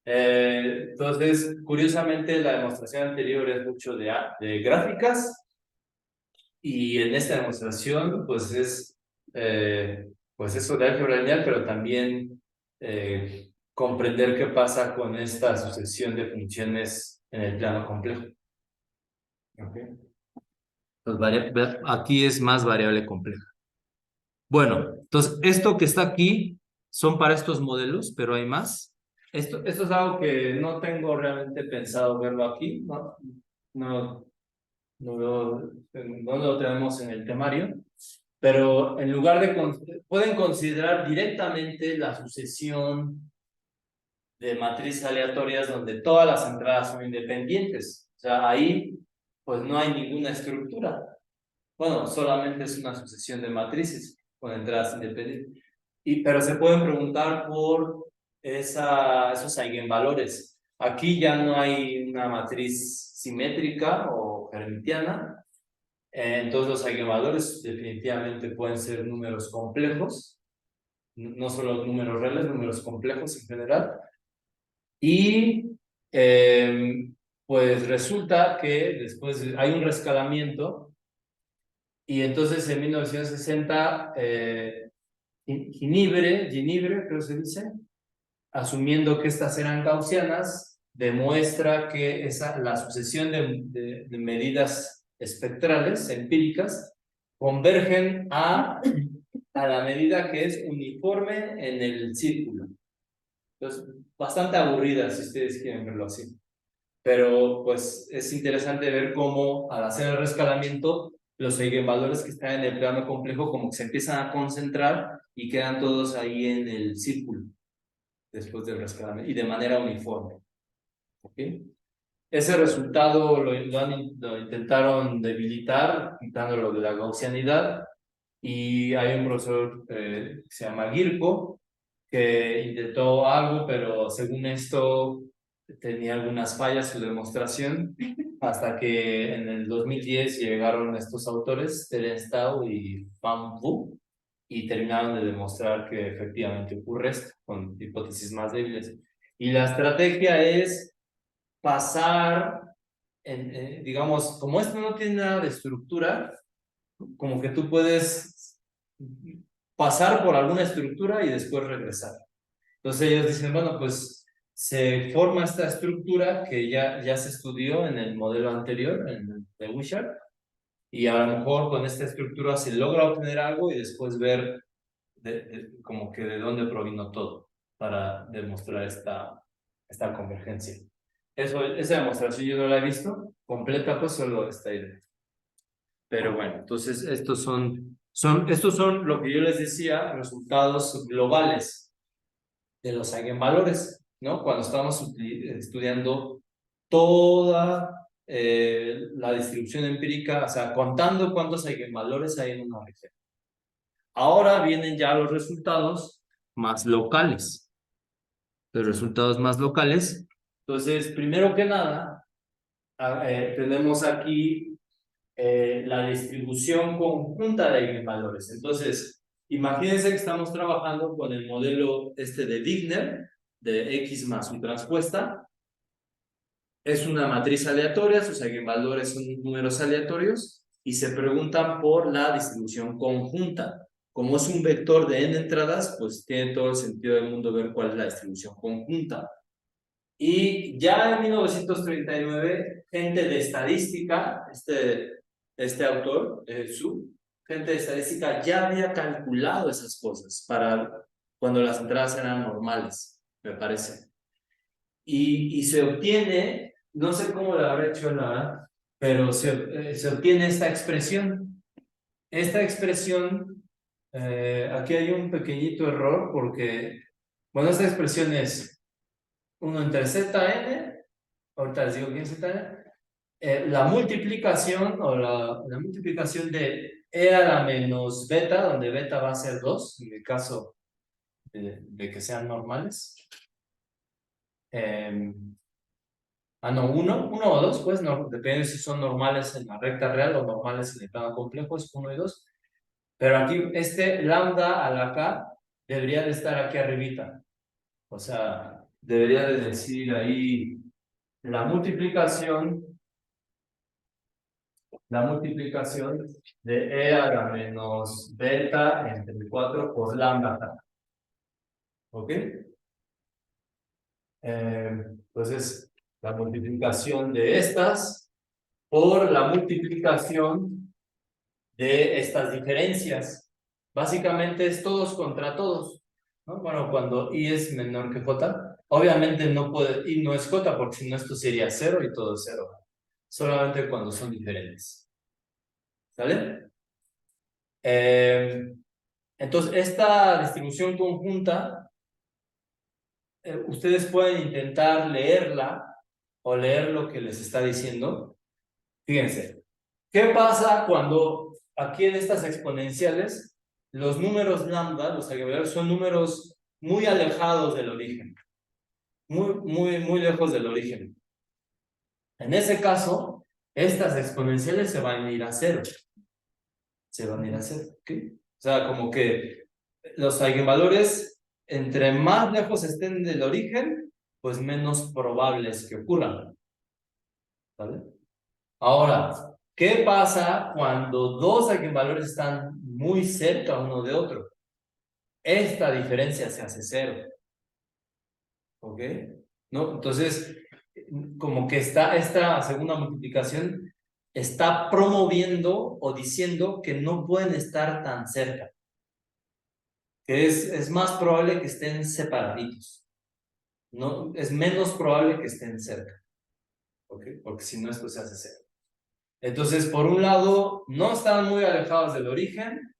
Entonces, curiosamente, la demostración anterior es mucho de gráficas y en esta demostración, pues es pues eso de álgebra lineal, pero también comprender qué pasa con esta sucesión de funciones en el plano complejo. Okay. Entonces, aquí es más variable compleja. Bueno, entonces esto que está aquí son para estos modelos, pero hay más. Esto es algo que no tengo realmente pensado verlo aquí, ¿no? No lo tenemos en el temario, pero en lugar de, pueden considerar directamente la sucesión de matrices aleatorias donde todas las entradas son independientes. O sea, ahí pues no hay ninguna estructura. Bueno, solamente es una sucesión de matrices con entradas independientes. Pero se pueden preguntar por esos eigenvalores. Aquí ya no hay una matriz simétrica o hermitiana. Entonces los eigenvalores definitivamente pueden ser números complejos, no solo números reales, números complejos en general. Y pues resulta que después hay un rescalamiento y entonces en 1960 Ginibre, creo que se dice, asumiendo que estas eran gaussianas, demuestra que la sucesión de medidas espectrales, empíricas, convergen a la medida que es uniforme en el círculo. Entonces, bastante aburrida si ustedes quieren verlo así. Pero pues es interesante ver cómo al hacer el rescalamiento, los eigenvalores que están en el plano complejo como que se empiezan a concentrar y quedan todos ahí en el círculo después del rescalamiento y de manera uniforme. ¿Okay? Ese resultado lo intentaron debilitar, quitándolo de la gaussianidad, y hay un profesor que se llama Girko, que intentó algo, pero según esto tenía algunas fallas su demostración, hasta que en el 2010 llegaron estos autores, Terence Tao y Fan Wu, y terminaron de demostrar que efectivamente ocurre esto, con hipótesis más débiles. Y la estrategia es pasar, digamos, como esto no tiene nada de estructura, como que tú puedes pasar por alguna estructura y después regresar. Entonces ellos dicen, bueno, pues se forma esta estructura que ya se estudió en el modelo anterior, en el de Wishart, y a lo mejor con esta estructura se logra obtener algo y después ver como que de dónde provino todo para demostrar esta convergencia. Esa demostración yo no la he visto completa, pues solo esta idea. Pero bueno, entonces estos son lo que yo les decía, resultados globales de los eigenvalores, ¿no? Cuando estamos estudiando toda la distribución empírica, o sea, contando cuántos eigenvalores hay en una región. Ahora vienen ya los resultados más locales. Los resultados más locales. Entonces, primero que nada, tenemos aquí la distribución conjunta de eigenvalores. Entonces, imagínense que estamos trabajando con el modelo de Wigner, de X más su transpuesta. Es una matriz aleatoria, sus eigenvalores son números aleatorios, y se preguntan por la distribución conjunta. Como es un vector de n entradas, pues tiene todo el sentido del mundo ver cuál es la distribución conjunta. Y ya en 1939, gente de estadística, este autor, Su, gente de estadística ya había calculado esas cosas para cuando las entradas eran normales, me parece. Y se obtiene, no sé cómo lo habrá hecho la verdad, pero se obtiene esta expresión. Esta expresión, aquí hay un pequeñito error porque, bueno, esta expresión es 1 entre Zn, ahorita les digo quién es Zn, la multiplicación o la multiplicación de e a la menos beta, donde beta va a ser 2, en el caso de que sean normales. No, 1 o 2, pues, no, depende si son normales en la recta real o normales en el plano complejo, es 1 y 2. Pero aquí, lambda a la k debería de estar aquí arribita. O sea, debería de decir ahí la multiplicación de e a la menos beta entre 4 por lambda k. ¿Ok? Entonces, la multiplicación de estas por la multiplicación de estas diferencias. Básicamente es todos contra todos, ¿no? Bueno, cuando i es menor que j, obviamente no puede, i no es j, porque si no esto sería 0 y todo es 0. Solamente cuando son diferentes. ¿Sale? Entonces, esta distribución conjunta, ustedes pueden intentar leerla o leer lo que les está diciendo. Fíjense, ¿qué pasa cuando aquí en estas exponenciales los números lambda, los eigenvalores, son números muy alejados del origen? Muy lejos del origen. En ese caso, estas exponenciales se van a ir a cero. Se van a ir a cero, ¿ok? O sea, como que los eigenvalores, entre más lejos estén del origen, pues menos probables que ocurran. ¿Vale? Ahora, ¿qué pasa cuando dos eigenvalores están muy cerca uno de otro? Esta diferencia se hace cero. ¿Ok? ¿No? Entonces, como que esta segunda multiplicación está promoviendo o diciendo que no pueden estar tan cerca, que es más probable que estén separaditos, ¿no? Es menos probable que estén cerca, ¿ok? Porque si no, esto se hace cero. Entonces, por un lado, no están muy alejados del origen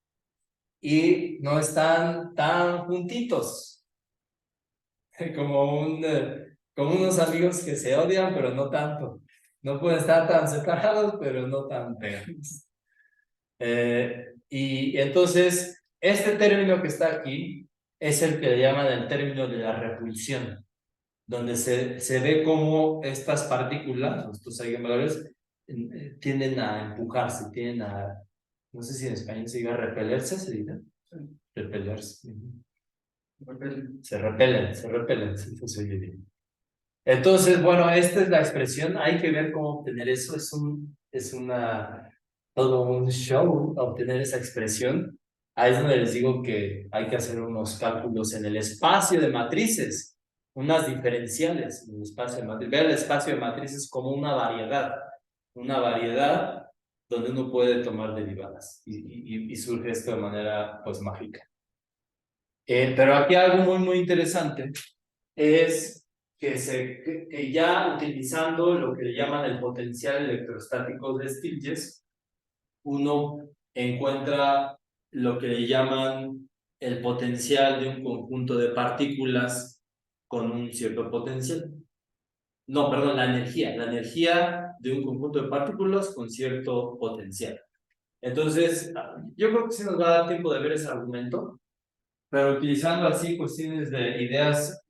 y no están tan juntitos, como unos amigos que se odian, pero no tanto. No pueden estar tan separados, pero no tan pegados. Y entonces, este término que está aquí es el que le llaman el término de la repulsión, donde se ve cómo estas partículas, estos eigenvalores, tienden a empujarse, tienden a, no sé si en español se diga repelerse, se dice. Repelerse. Se repelen, sí, eso se oye bien. Entonces, bueno, esta es la expresión, hay que ver cómo obtener eso, todo un show obtener esa expresión. Ahí es donde les digo que hay que hacer unos cálculos en el espacio de matrices, unas diferenciales en el espacio de matrices. Ver el espacio de matrices como una variedad donde uno puede tomar derivadas y surge esto de manera pues mágica. Pero aquí algo muy, muy interesante es que ya utilizando lo que le llaman el potencial electrostático de Stieltjes, uno encuentra lo que le llaman el potencial de un conjunto de partículas con un cierto potencial. No, perdón, la energía de un conjunto de partículas con cierto potencial. Entonces, yo creo que sí nos va a dar tiempo de ver ese argumento, pero utilizando así cuestiones de ideas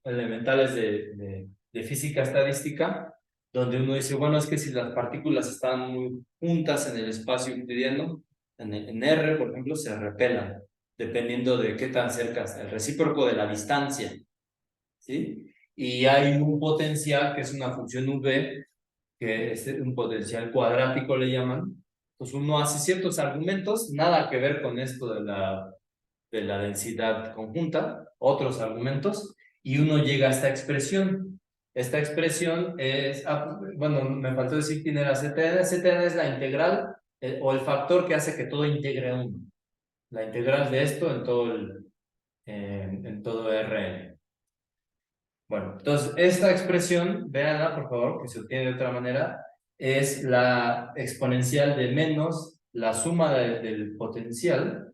elementales de física estadística, donde uno dice, bueno, es que si las partículas están muy juntas en el espacio euclidiano, en R, por ejemplo, se repelan, dependiendo de qué tan cerca está, el recíproco de la distancia, ¿sí? Y hay un potencial que es una función V, que es un potencial cuadrático, le llaman. Pues uno hace ciertos argumentos, nada que ver con esto de la densidad conjunta, otros argumentos, y uno llega a esta expresión. Esta expresión es, bueno, me faltó decir quién era ZN. ZN es la integral o el factor que hace que todo integre a uno. La integral de esto en todo Rn. Bueno, entonces esta expresión, véanla por favor, que se obtiene de otra manera, es la exponencial de menos la suma del potencial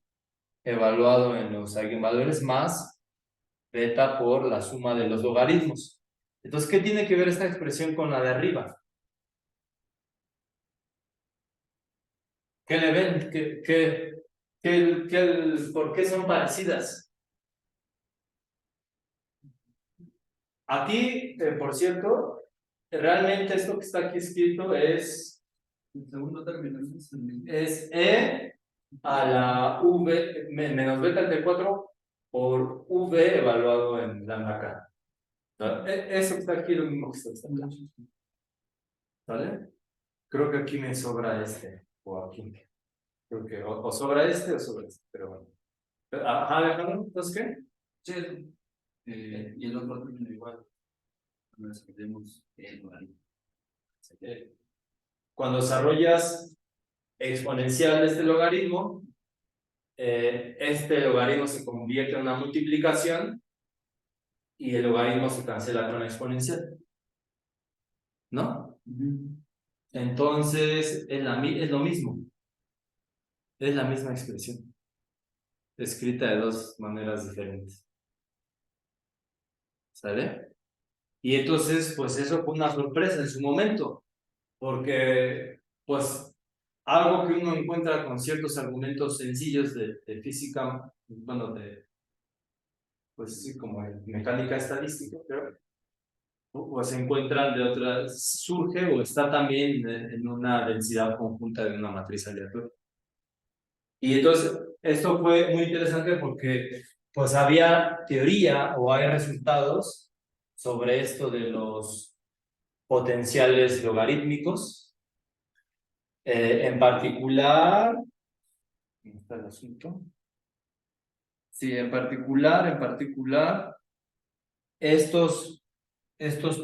evaluado en los eigenvalores más beta por la suma de los logaritmos. Entonces, ¿qué tiene que ver esta expresión con la de arriba? ¿Qué le ven? ¿Por qué son parecidas? Aquí, por cierto, realmente esto que está aquí escrito es El segundo término es E a la V menos beta de 4 por V evaluado en lambda K. Eso que está aquí es lo mismo que está acá. ¿Vale? Creo que aquí me sobra este, o aquí. Creo que o sobra este o sobra este, pero bueno. Ajá, Alejandro, ¿entonces qué? Sí, y el otro término igual. Nos perdemos el logaritmo. Cuando desarrollas exponencial de este logaritmo se convierte en una multiplicación y el logaritmo se cancela con la exponencial. ¿No? Entonces, es lo mismo. Es la misma expresión, escrita de dos maneras diferentes. ¿Sale? Y entonces, pues eso fue una sorpresa en su momento, porque, pues, algo que uno encuentra con ciertos argumentos sencillos de física, bueno, pues sí, como en mecánica estadística, pero o se encuentran de otras, surge o está también en una densidad conjunta de una matriz aleatoria. Y entonces, esto fue muy interesante porque, pues, había teoría o hay resultados sobre esto de los potenciales logarítmicos. En particular, ¿cómo está el asunto? Sí, en particular, estos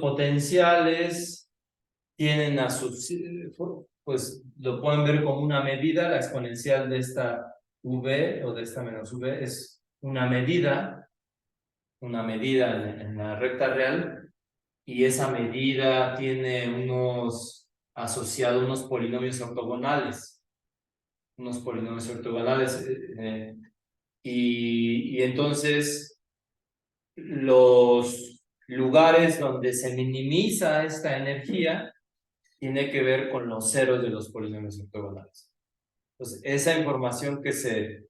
potenciales tienen a sus, pues lo pueden ver como una medida, la exponencial de esta v o de esta menos v es una medida en la recta real, y esa medida tiene asociados unos polinomios ortogonales, y entonces los lugares donde se minimiza esta energía tiene que ver con los ceros de los polinomios ortogonales. Entonces, esa información que se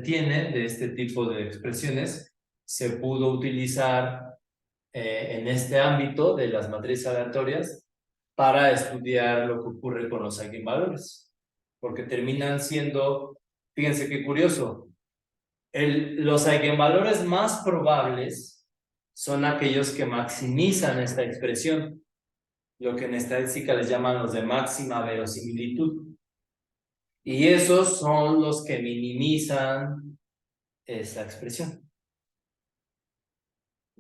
tiene de este tipo de expresiones se pudo utilizar en este ámbito de las matrices aleatorias para estudiar lo que ocurre con los eigenvalores, porque terminan siendo, fíjense qué curioso, los eigenvalores más probables son aquellos que maximizan esta expresión, lo que en estadística les llaman los de máxima verosimilitud. Y esos son los que minimizan esta expresión.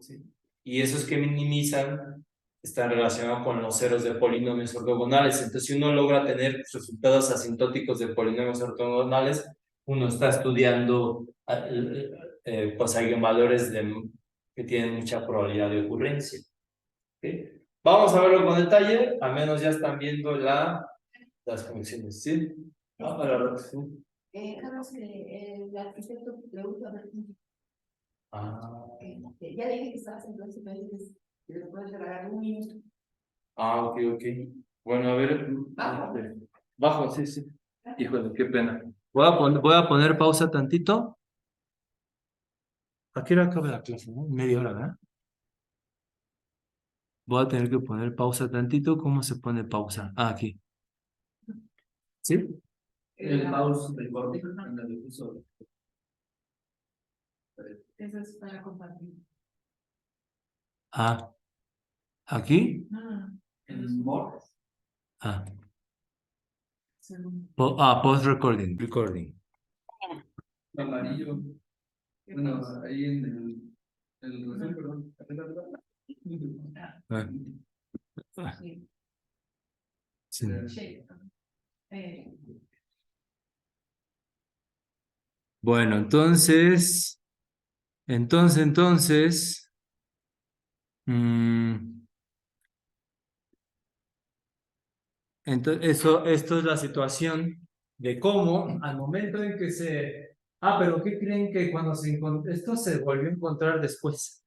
¿Sí? Y esos que minimizan están relacionados con los ceros de polinomios ortogonales. Entonces, si uno logra tener resultados asintóticos de polinomios ortogonales, uno está estudiando pues eigenvalores que tienen mucha probabilidad de ocurrencia. ¿Sí? Vamos a verlo con detalle, al menos ya están viendo las conexiones, ¿sí? Sí. Carlos, que el arquitecto pregunta, ya le dije que estabas en clase, que le puedes regalar un minuto. Ok. Bueno, a ver. Bajo. Bajo, sí. Híjole, qué pena. Voy a poner pausa tantito. ¿A qué hora acaba la clase? ¿No? Media hora, ¿verdad? Voy a tener que poner pausa tantito. ¿Cómo se pone pausa? Aquí. ¿Sí? El mouse del corte en el uso. Eso es para compartir. ¿Aquí? En more. Post recording. Amarillo. Bueno, ahí en el resumen, perdón. Sí. Bueno, entonces, esto es la situación de cómo al momento en que pero ¿qué creen que cuando se encontró? Esto se volvió a encontrar después.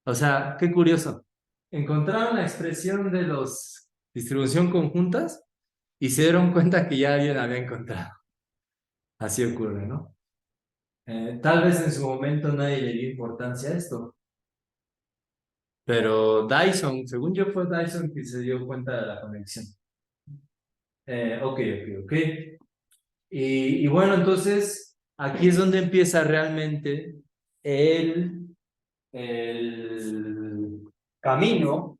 O sea, qué curioso. Encontraron la expresión de los distribución conjuntas y se dieron cuenta que ya alguien había encontrado. Así ocurre, ¿no? Tal vez en su momento nadie le dio importancia a esto, pero Dyson, según yo fue Dyson que se dio cuenta de la conexión. Ok. Y bueno, entonces aquí es donde empieza realmente el camino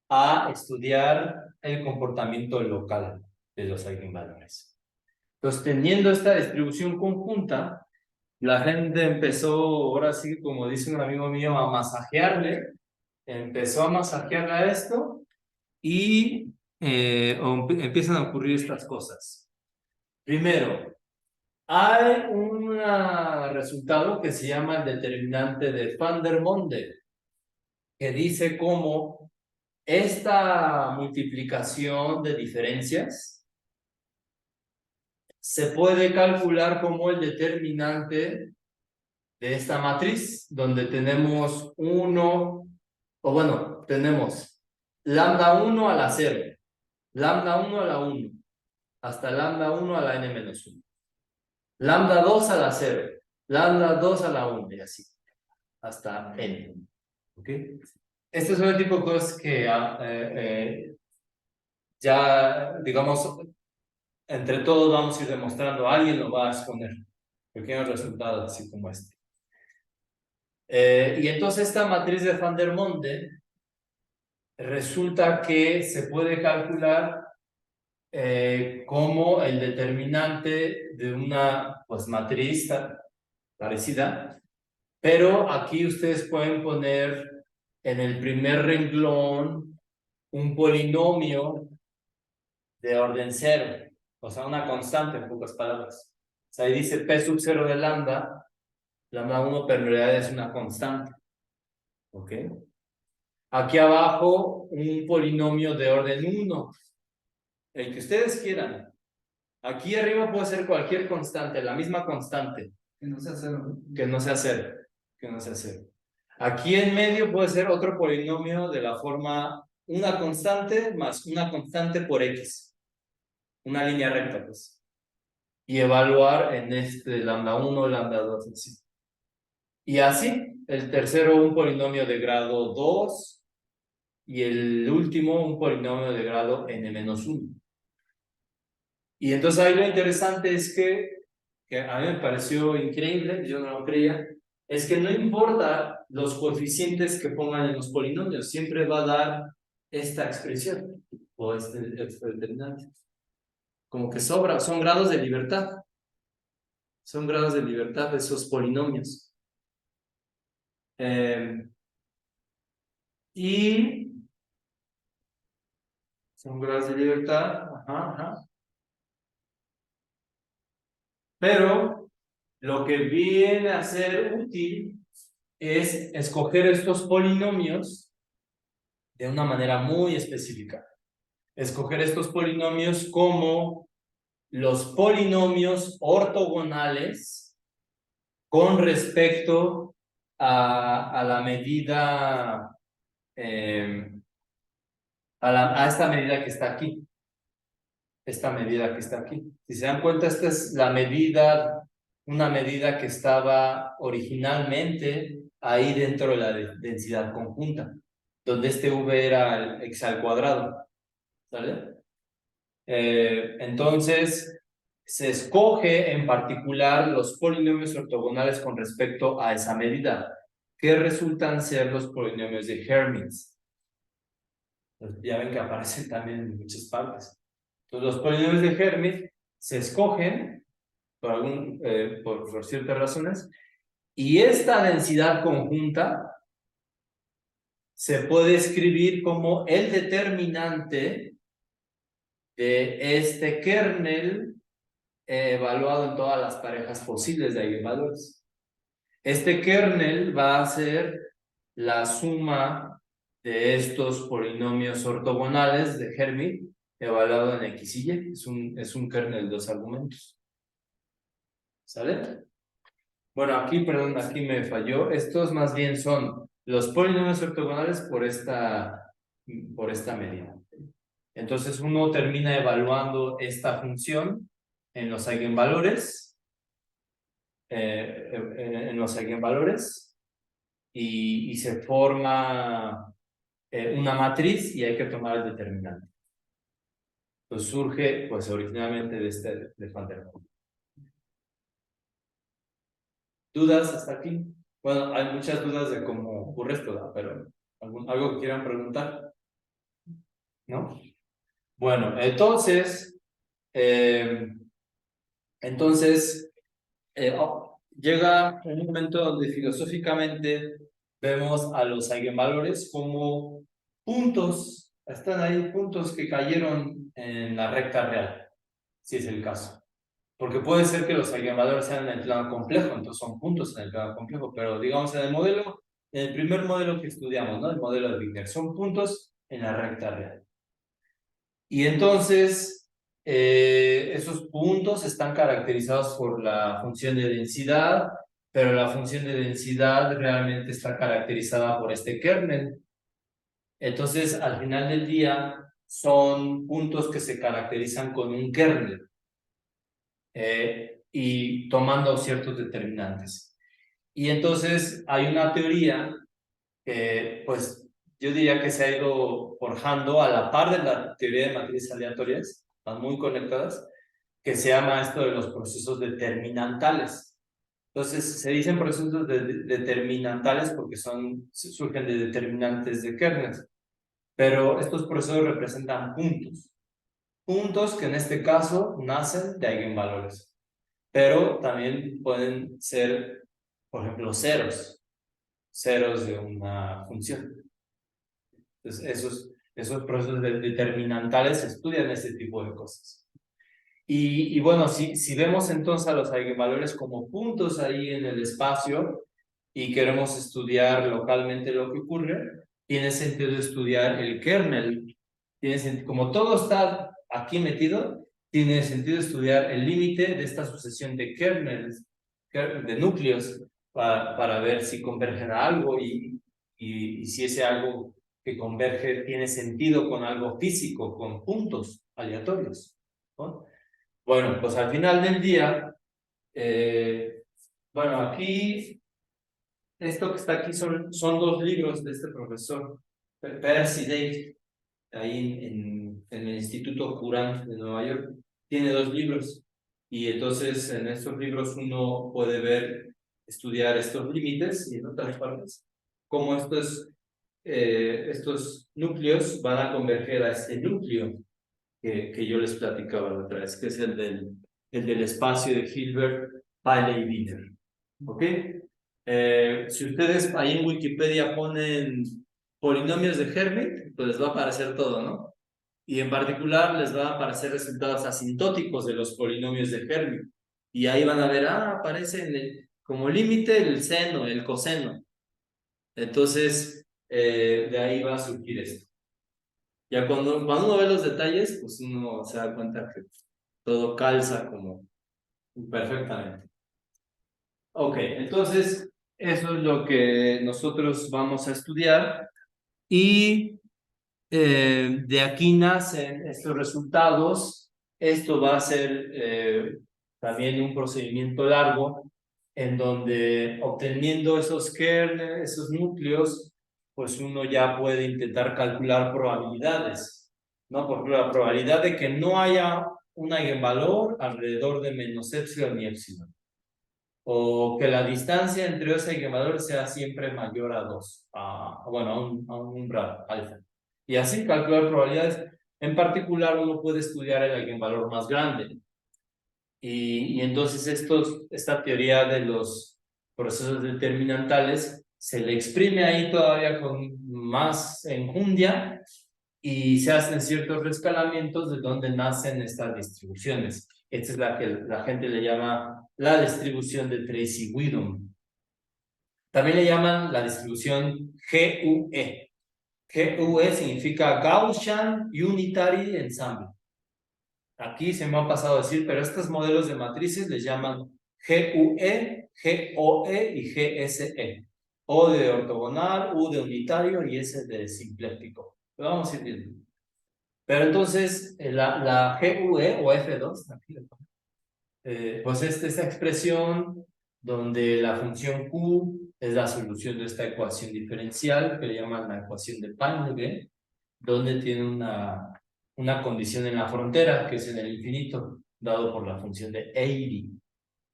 a estudiar el comportamiento local de los eigenvalores. Entonces, teniendo esta distribución conjunta, la gente empezó, ahora sí, como dice un amigo mío, a masajearle, empezó a masajearle a esto y empiezan a ocurrir estas cosas. Primero, hay un resultado que se llama el determinante de Van der Monde, que dice cómo esta multiplicación de diferencias se puede calcular como el determinante de esta matriz, donde tenemos tenemos lambda 1 a la 0, lambda 1 a la 1, hasta lambda 1 a la n-1, lambda 2 a la 0, lambda 2 a la 1, y así, hasta n. ¿Ok? Este es el tipo de cosas que ya, digamos, entre todos vamos a ir demostrando. Alguien lo va a exponer. Pequeños resultados, así como este. Y entonces esta matriz de Van der Monde resulta que se puede calcular como el determinante de una pues, matriz parecida, pero aquí ustedes pueden poner en el primer renglón un polinomio de orden cero, o sea, una constante en pocas palabras. O sea, ahí dice P sub 0 de lambda, lambda 1, pero en realidad es una constante. ¿Ok? Aquí abajo un polinomio de orden 1, el que ustedes quieran. Aquí arriba puede ser cualquier constante, la misma constante. Que no sea cero. Que no sea cero. Que no sea cero. Aquí en medio puede ser otro polinomio de la forma una constante más una constante por x. Una línea recta, pues. Y evaluar en este lambda 1, lambda 2, así. Y así, el tercero un polinomio de grado 2 y el último un polinomio de grado n-1. Y entonces ahí lo interesante es que a mí me pareció increíble, yo no lo creía, es que no importa los coeficientes que pongan en los polinomios, siempre va a dar esta expresión o este determinante. Como que sobra, son grados de libertad. Son grados de libertad de esos polinomios. Y son grados de libertad, pero lo que viene a ser útil es escoger estos polinomios de una manera muy específica. Escoger estos polinomios como los polinomios ortogonales con respecto a la medida, a esta medida que está aquí. Esta medida que está aquí. Si se dan cuenta, esta es la medida, una medida que estaba originalmente ahí dentro de la densidad conjunta, donde este v era el x al cuadrado. ¿Sale? Entonces, se escoge en particular los polinomios ortogonales con respecto a esa medida, que resultan ser los polinomios de Hermite. Ya ven que aparecen también en muchas partes. Entonces, los polinomios de Hermite se escogen por ciertas razones, y esta densidad conjunta se puede escribir como el determinante de este kernel evaluado en todas las parejas posibles de eigenvalores. Este kernel va a ser la suma de estos polinomios ortogonales de Hermite evaluado en x y y. Es un kernel de dos argumentos. ¿Sale? Bueno, aquí, perdón, aquí me falló. Estos más bien son los polinomios ortogonales por esta medida. Entonces uno termina evaluando esta función en los eigenvalores, y se forma una matriz y hay que tomar el determinante. Pues surge, pues originalmente de Van der Waals. ¿Dudas hasta aquí? Bueno, hay muchas dudas de cómo ocurre esto, ¿no? Pero ¿algo que quieran preguntar? ¿No? Bueno, entonces, llega un momento donde filosóficamente vemos a los eigenvalores como puntos, están ahí puntos que cayeron en la recta real, si es el caso. Porque puede ser que los eigenvalores sean en el plano complejo, entonces son puntos en el plano complejo, pero digamos en el primer modelo que estudiamos, ¿no? El modelo de Wigner, son puntos en la recta real. Y entonces, esos puntos están caracterizados por la función de densidad, pero la función de densidad realmente está caracterizada por este kernel. Entonces, al final del día, son puntos que se caracterizan con un kernel y tomando ciertos determinantes. Y entonces, hay una teoría que, pues, yo diría que se ha ido forjando a la par de la teoría de matrices aleatorias, están muy conectadas, que se llama esto de los procesos determinantales. Entonces, se dicen procesos determinantales porque surgen de determinantes de kernels. pero estos procesos representan puntos. Puntos que en este caso nacen de eigenvalores, pero también pueden ser, por ejemplo, ceros de una función. Entonces, esos procesos determinantales estudian este tipo de cosas. Y bueno, si vemos entonces a los eigenvalores como puntos ahí en el espacio y queremos estudiar localmente lo que ocurre, tiene sentido estudiar el kernel. Como todo está aquí metido, tiene sentido estudiar el límite de esta sucesión de kernels, de núcleos, para ver si convergen a algo y si ese algo que converge tiene sentido con algo físico, con puntos aleatorios, ¿no? Bueno, pues al final del día, bueno, aquí, esto que está aquí son dos libros de este profesor, Percy David, ahí en el Instituto Curran de Nueva York. Tiene dos libros, y entonces en estos libros uno puede ver, estudiar estos límites, y en otras partes, cómo estos núcleos van a converger a este núcleo que yo les platicaba la otra vez, que es el del espacio de Hilbert, Paley y Wiener. ¿Ok? Si ustedes ahí en Wikipedia ponen polinomios de Hermite, pues les va a aparecer todo, ¿no? Y en particular les va a aparecer resultados asintóticos de los polinomios de Hermite. Y ahí van a ver, aparece como límite el seno, el coseno. Entonces, de ahí va a surgir esto. Ya cuando uno ve los detalles, pues uno se da cuenta que todo calza como perfectamente. Ok, entonces eso es lo que nosotros vamos a estudiar, y de aquí nacen estos resultados. Esto va a ser también un procedimiento largo, en donde obteniendo esos kernels, esos núcleos, pues uno ya puede intentar calcular probabilidades, ¿no? Por ejemplo, la probabilidad de que no haya un eigenvalor alrededor de menos epsilon y epsilon, o que la distancia entre los eigenvalores sea siempre mayor a 2, bueno, a un umbral alfa. Y así calcular probabilidades. En particular, uno puede estudiar el eigenvalor más grande. Y entonces esta teoría de los procesos determinantales se le exprime ahí todavía con más enjundia, y se hacen ciertos rescalamientos de donde nacen estas distribuciones. Esta es la que la gente le llama la distribución de Tracy-Widom. También le llaman la distribución GUE. GUE significa Gaussian Unitary Ensemble. Aquí se me ha pasado a decir, pero estos modelos de matrices les llaman GUE, GOE y GSE. O de ortogonal, U de unitario y S de simpléctico. Lo vamos a ir viendo. Pero entonces, la GUE o F2, aquí pues esta expresión donde la función Q es la solución de esta ecuación diferencial que le llaman la ecuación de Painlevé, donde tiene una condición en la frontera, que es en el infinito, dado por la función de Airy,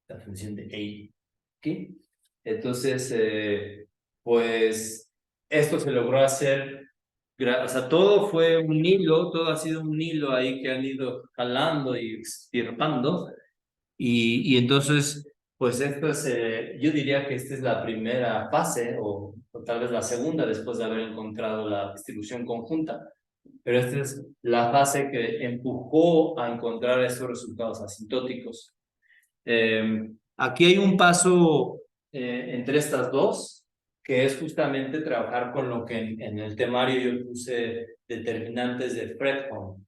la función de Airy. ¿Okay? Entonces, pues esto se logró hacer, o sea, todo fue un hilo, todo ha sido un hilo ahí que han ido jalando y extirpando, y entonces, pues esto es, yo diría que esta es la primera fase, o tal vez la segunda, después de haber encontrado la distribución conjunta. Pero esta es la fase que empujó a encontrar estos resultados asintóticos. Aquí hay un paso entre estas dos, que es justamente trabajar con lo que en el temario yo puse determinantes de Fredholm.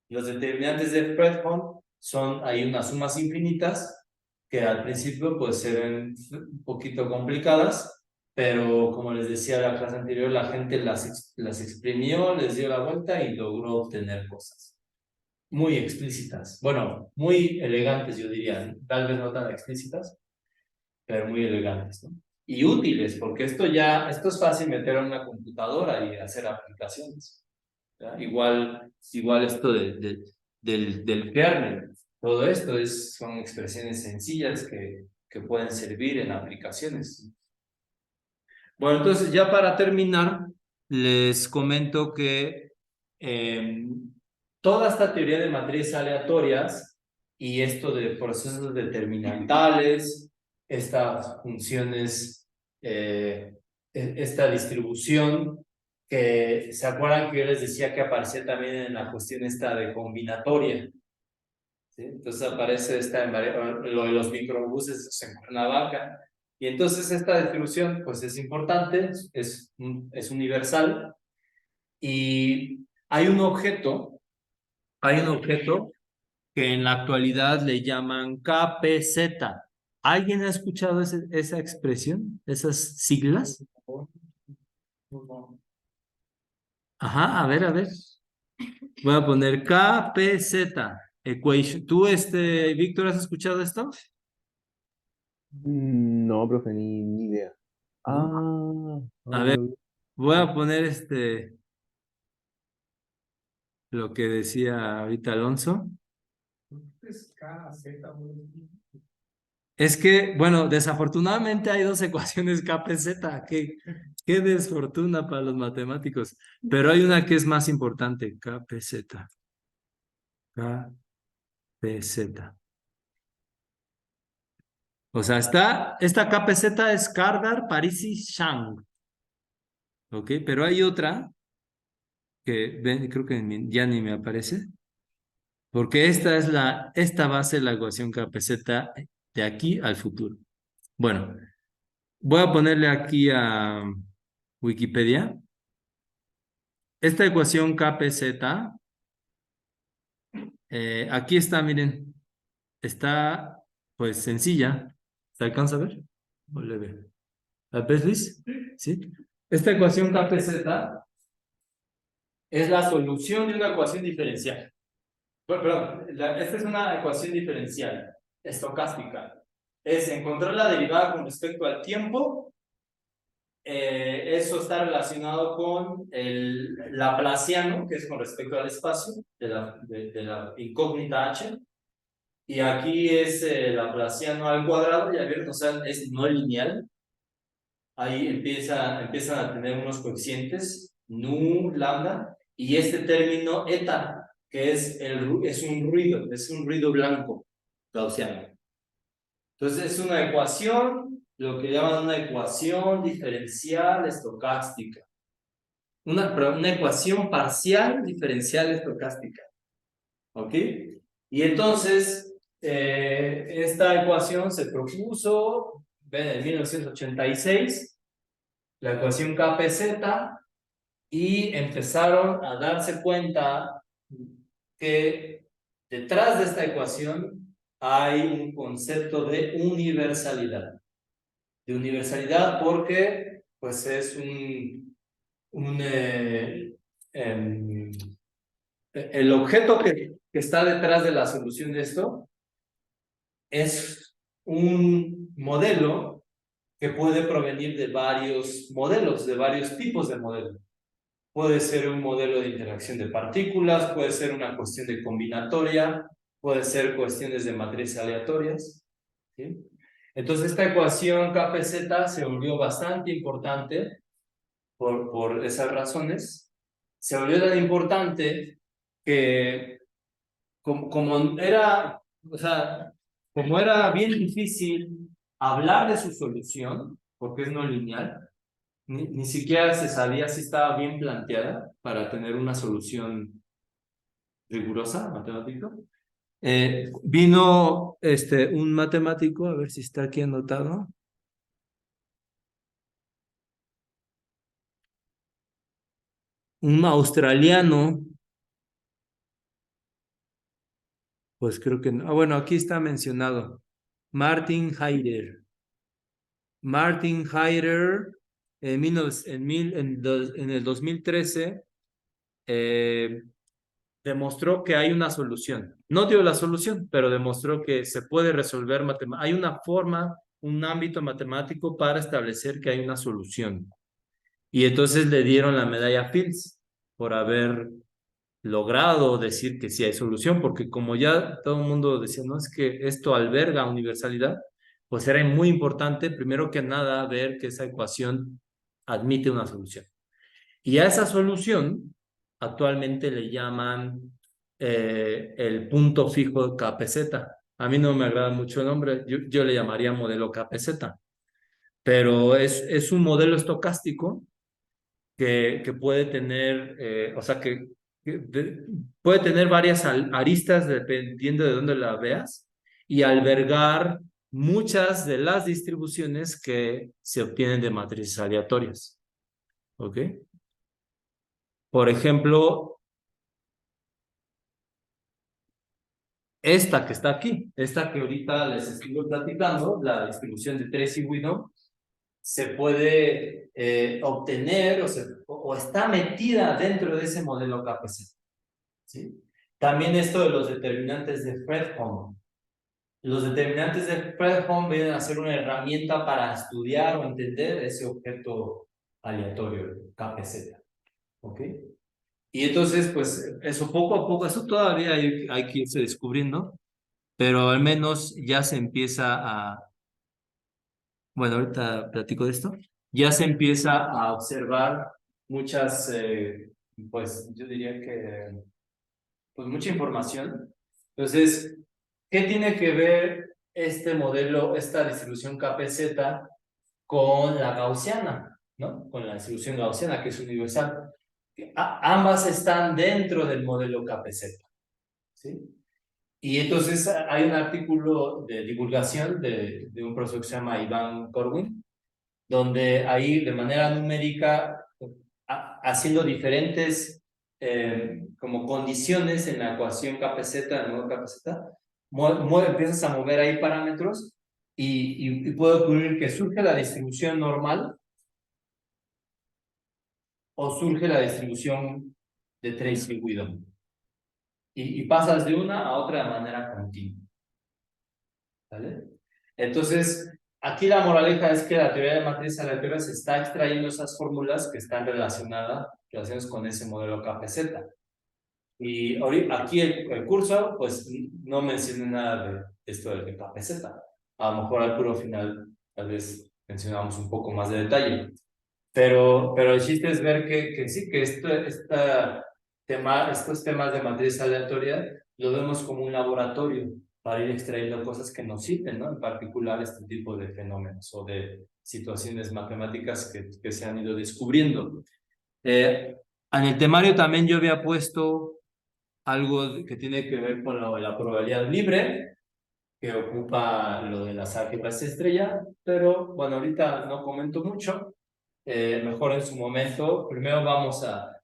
Los determinantes de Fredholm son, hay unas sumas infinitas que al principio pues se ven un poquito complicadas, pero como les decía en la clase anterior, la gente las exprimió, les dio la vuelta y logró obtener cosas muy explícitas. Bueno, muy elegantes, yo diría. Tal vez no tan explícitas, pero muy elegantes, ¿no? Y útiles, porque esto es fácil meter en una computadora y hacer aplicaciones. ¿Ya? Igual esto del kernel. Todo esto son expresiones sencillas que pueden servir en aplicaciones. Bueno, entonces ya para terminar, les comento que toda esta teoría de matrices aleatorias y esto de procesos determinantales, estas funciones, esta distribución, que se acuerdan que yo les decía que aparecía también en la cuestión esta de combinatoria. ¿Sí? Entonces aparece lo de los microbuses en Cuernavaca. Y entonces esta distribución pues es importante, es universal. Y hay un objeto que en la actualidad le llaman KPZ. ¿Alguien ha escuchado esa expresión, esas siglas? Ajá, a ver. Voy a poner KPZ, equation. ¿Tú, Víctor, has escuchado esto? No, profe, ni idea. ¿No? Ah, A ver, ok. voy a poner lo que decía ahorita Alonso. Es que, bueno, desafortunadamente hay dos ecuaciones KPZ. Qué desfortuna para los matemáticos. Pero hay una que es más importante, KPZ. KPZ. O sea, esta KPZ es Kardar, Parisi, Shang. ¿Ok? Pero hay otra que creo que ya ni me aparece. Porque esta va a ser la ecuación KPZ de aquí al futuro. Bueno, voy a ponerle aquí a Wikipedia. Esta ecuación KPZ, aquí está, miren, está pues sencilla. ¿Se alcanza a ver? ¿O le ve? ¿La ves, Luis? ¿Sí? Esta ecuación KPZ es la solución de una ecuación diferencial. Bueno, perdón, esta es una ecuación diferencial, estocástica. Es encontrar la derivada con respecto al tiempo. Eso está relacionado con el laplaciano, que es con respecto al espacio, de la incógnita h. Y aquí es laplaciano al cuadrado, ya vieron, o sea, es no lineal. Ahí empiezan a tener unos coeficientes, nu, lambda, y este término eta, que es un ruido blanco gaussiano. Entonces es una ecuación, lo que llaman una ecuación diferencial estocástica. Una ecuación parcial diferencial estocástica. ¿Ok? Y entonces, esta ecuación se propuso, ven, en 1986, la ecuación KPZ, y empezaron a darse cuenta que detrás de esta ecuación hay un concepto de universalidad. De universalidad porque pues es el objeto que está detrás de la solución de esto es un modelo que puede provenir de varios modelos, de varios tipos de modelos. Puede ser un modelo de interacción de partículas, puede ser una cuestión de combinatoria, puede ser cuestiones de matrices aleatorias. ¿Sí? Entonces esta ecuación KPZ se volvió bastante importante por esas razones. Se volvió tan importante que o sea, como era bien difícil hablar de su solución, porque es no lineal, ni siquiera se sabía si estaba bien planteada para tener una solución rigurosa, matemática. Vino un matemático, a ver si está aquí anotado. Un australiano, pues creo que no. Ah, bueno, aquí está mencionado. Martin Heider. Martin Heider, en el 2013, demostró que hay una solución. No dio la solución, pero demostró que se puede resolver hay una forma, un ámbito matemático para establecer que hay una solución. Y entonces le dieron la medalla Fields por haber logrado decir que sí hay solución, porque como ya todo el mundo decía, no, es que esto alberga universalidad, pues era muy importante, primero que nada, ver que esa ecuación admite una solución. Y a esa solución actualmente le llaman el punto fijo KPZ. A mí no me agrada mucho el nombre, yo le llamaría modelo KPZ, pero es un modelo estocástico que puede tener, o sea, puede tener varias aristas dependiendo de dónde la veas y albergar muchas de las distribuciones que se obtienen de matrices aleatorias. ¿Ok? Por ejemplo, esta que está aquí, esta que ahorita les estoy platicando, la distribución de Tracy Widow, se puede obtener o está metida dentro de ese modelo KPZ. ¿Sí? También esto de los determinantes de Fredholm. Los determinantes de Fredholm vienen a ser una herramienta para estudiar o entender ese objeto aleatorio, KPZ. ¿Ok? Y entonces, pues, eso poco a poco, eso todavía hay que irse descubriendo, pero al menos ya se empieza bueno, ahorita platico de esto, ya se empieza a observar muchas, pues, yo diría que pues mucha información. Entonces, ¿qué tiene que ver este modelo, esta distribución KPZ con la gaussiana, ¿no? Con la distribución gaussiana, que es universal. Ambas están dentro del modelo KPZ, ¿sí? Y entonces hay un artículo de divulgación de un profesor que se llama Iván Corwin, donde ahí de manera numérica, haciendo diferentes como condiciones en la ecuación KPZ, en el modo KPZ, empiezas a mover ahí parámetros y puede ocurrir que surge la distribución normal o surge la distribución de Tracy-Widom y pasas de una a otra de manera continua. ¿Vale? Entonces, aquí la moraleja es que la teoría de matrices aleatorias está extrayendo esas fórmulas que están relacionadas con ese modelo KPZ. Y aquí el curso, pues no menciona nada de esto del KPZ. A lo mejor al puro final, tal vez mencionamos un poco más de detalle. Pero el chiste es ver que sí, que estos temas de matriz aleatoria lo vemos como un laboratorio para ir extrayendo cosas que nos sirven, ¿no? En particular este tipo de fenómenos o de situaciones matemáticas que se han ido descubriendo. En el temario también yo había puesto algo que tiene que ver con la probabilidad libre, que ocupa lo de las álgebras estrella, pero bueno, ahorita no comento mucho. Mejor en su momento. Primero vamos a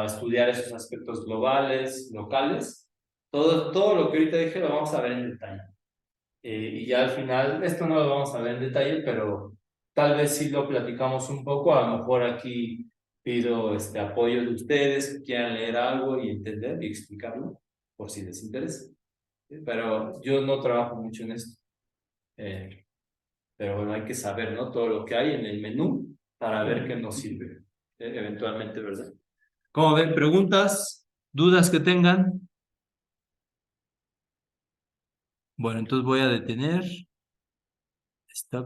estudiar esos aspectos globales, locales. Todo lo que ahorita dije lo vamos a ver en detalle. Y ya al final, esto no lo vamos a ver en detalle, pero tal vez sí lo platicamos un poco. A lo mejor aquí pido apoyo de ustedes que quieran leer algo y entender y explicarlo, por si les interesa. Pero yo no trabajo mucho en esto. Pero bueno, hay que saber, ¿no? Todo lo que hay en el menú para ver qué nos sirve, eventualmente, ¿verdad? ¿Cómo ven? ¿Preguntas? ¿Dudas que tengan? Bueno, entonces voy a detener. Stop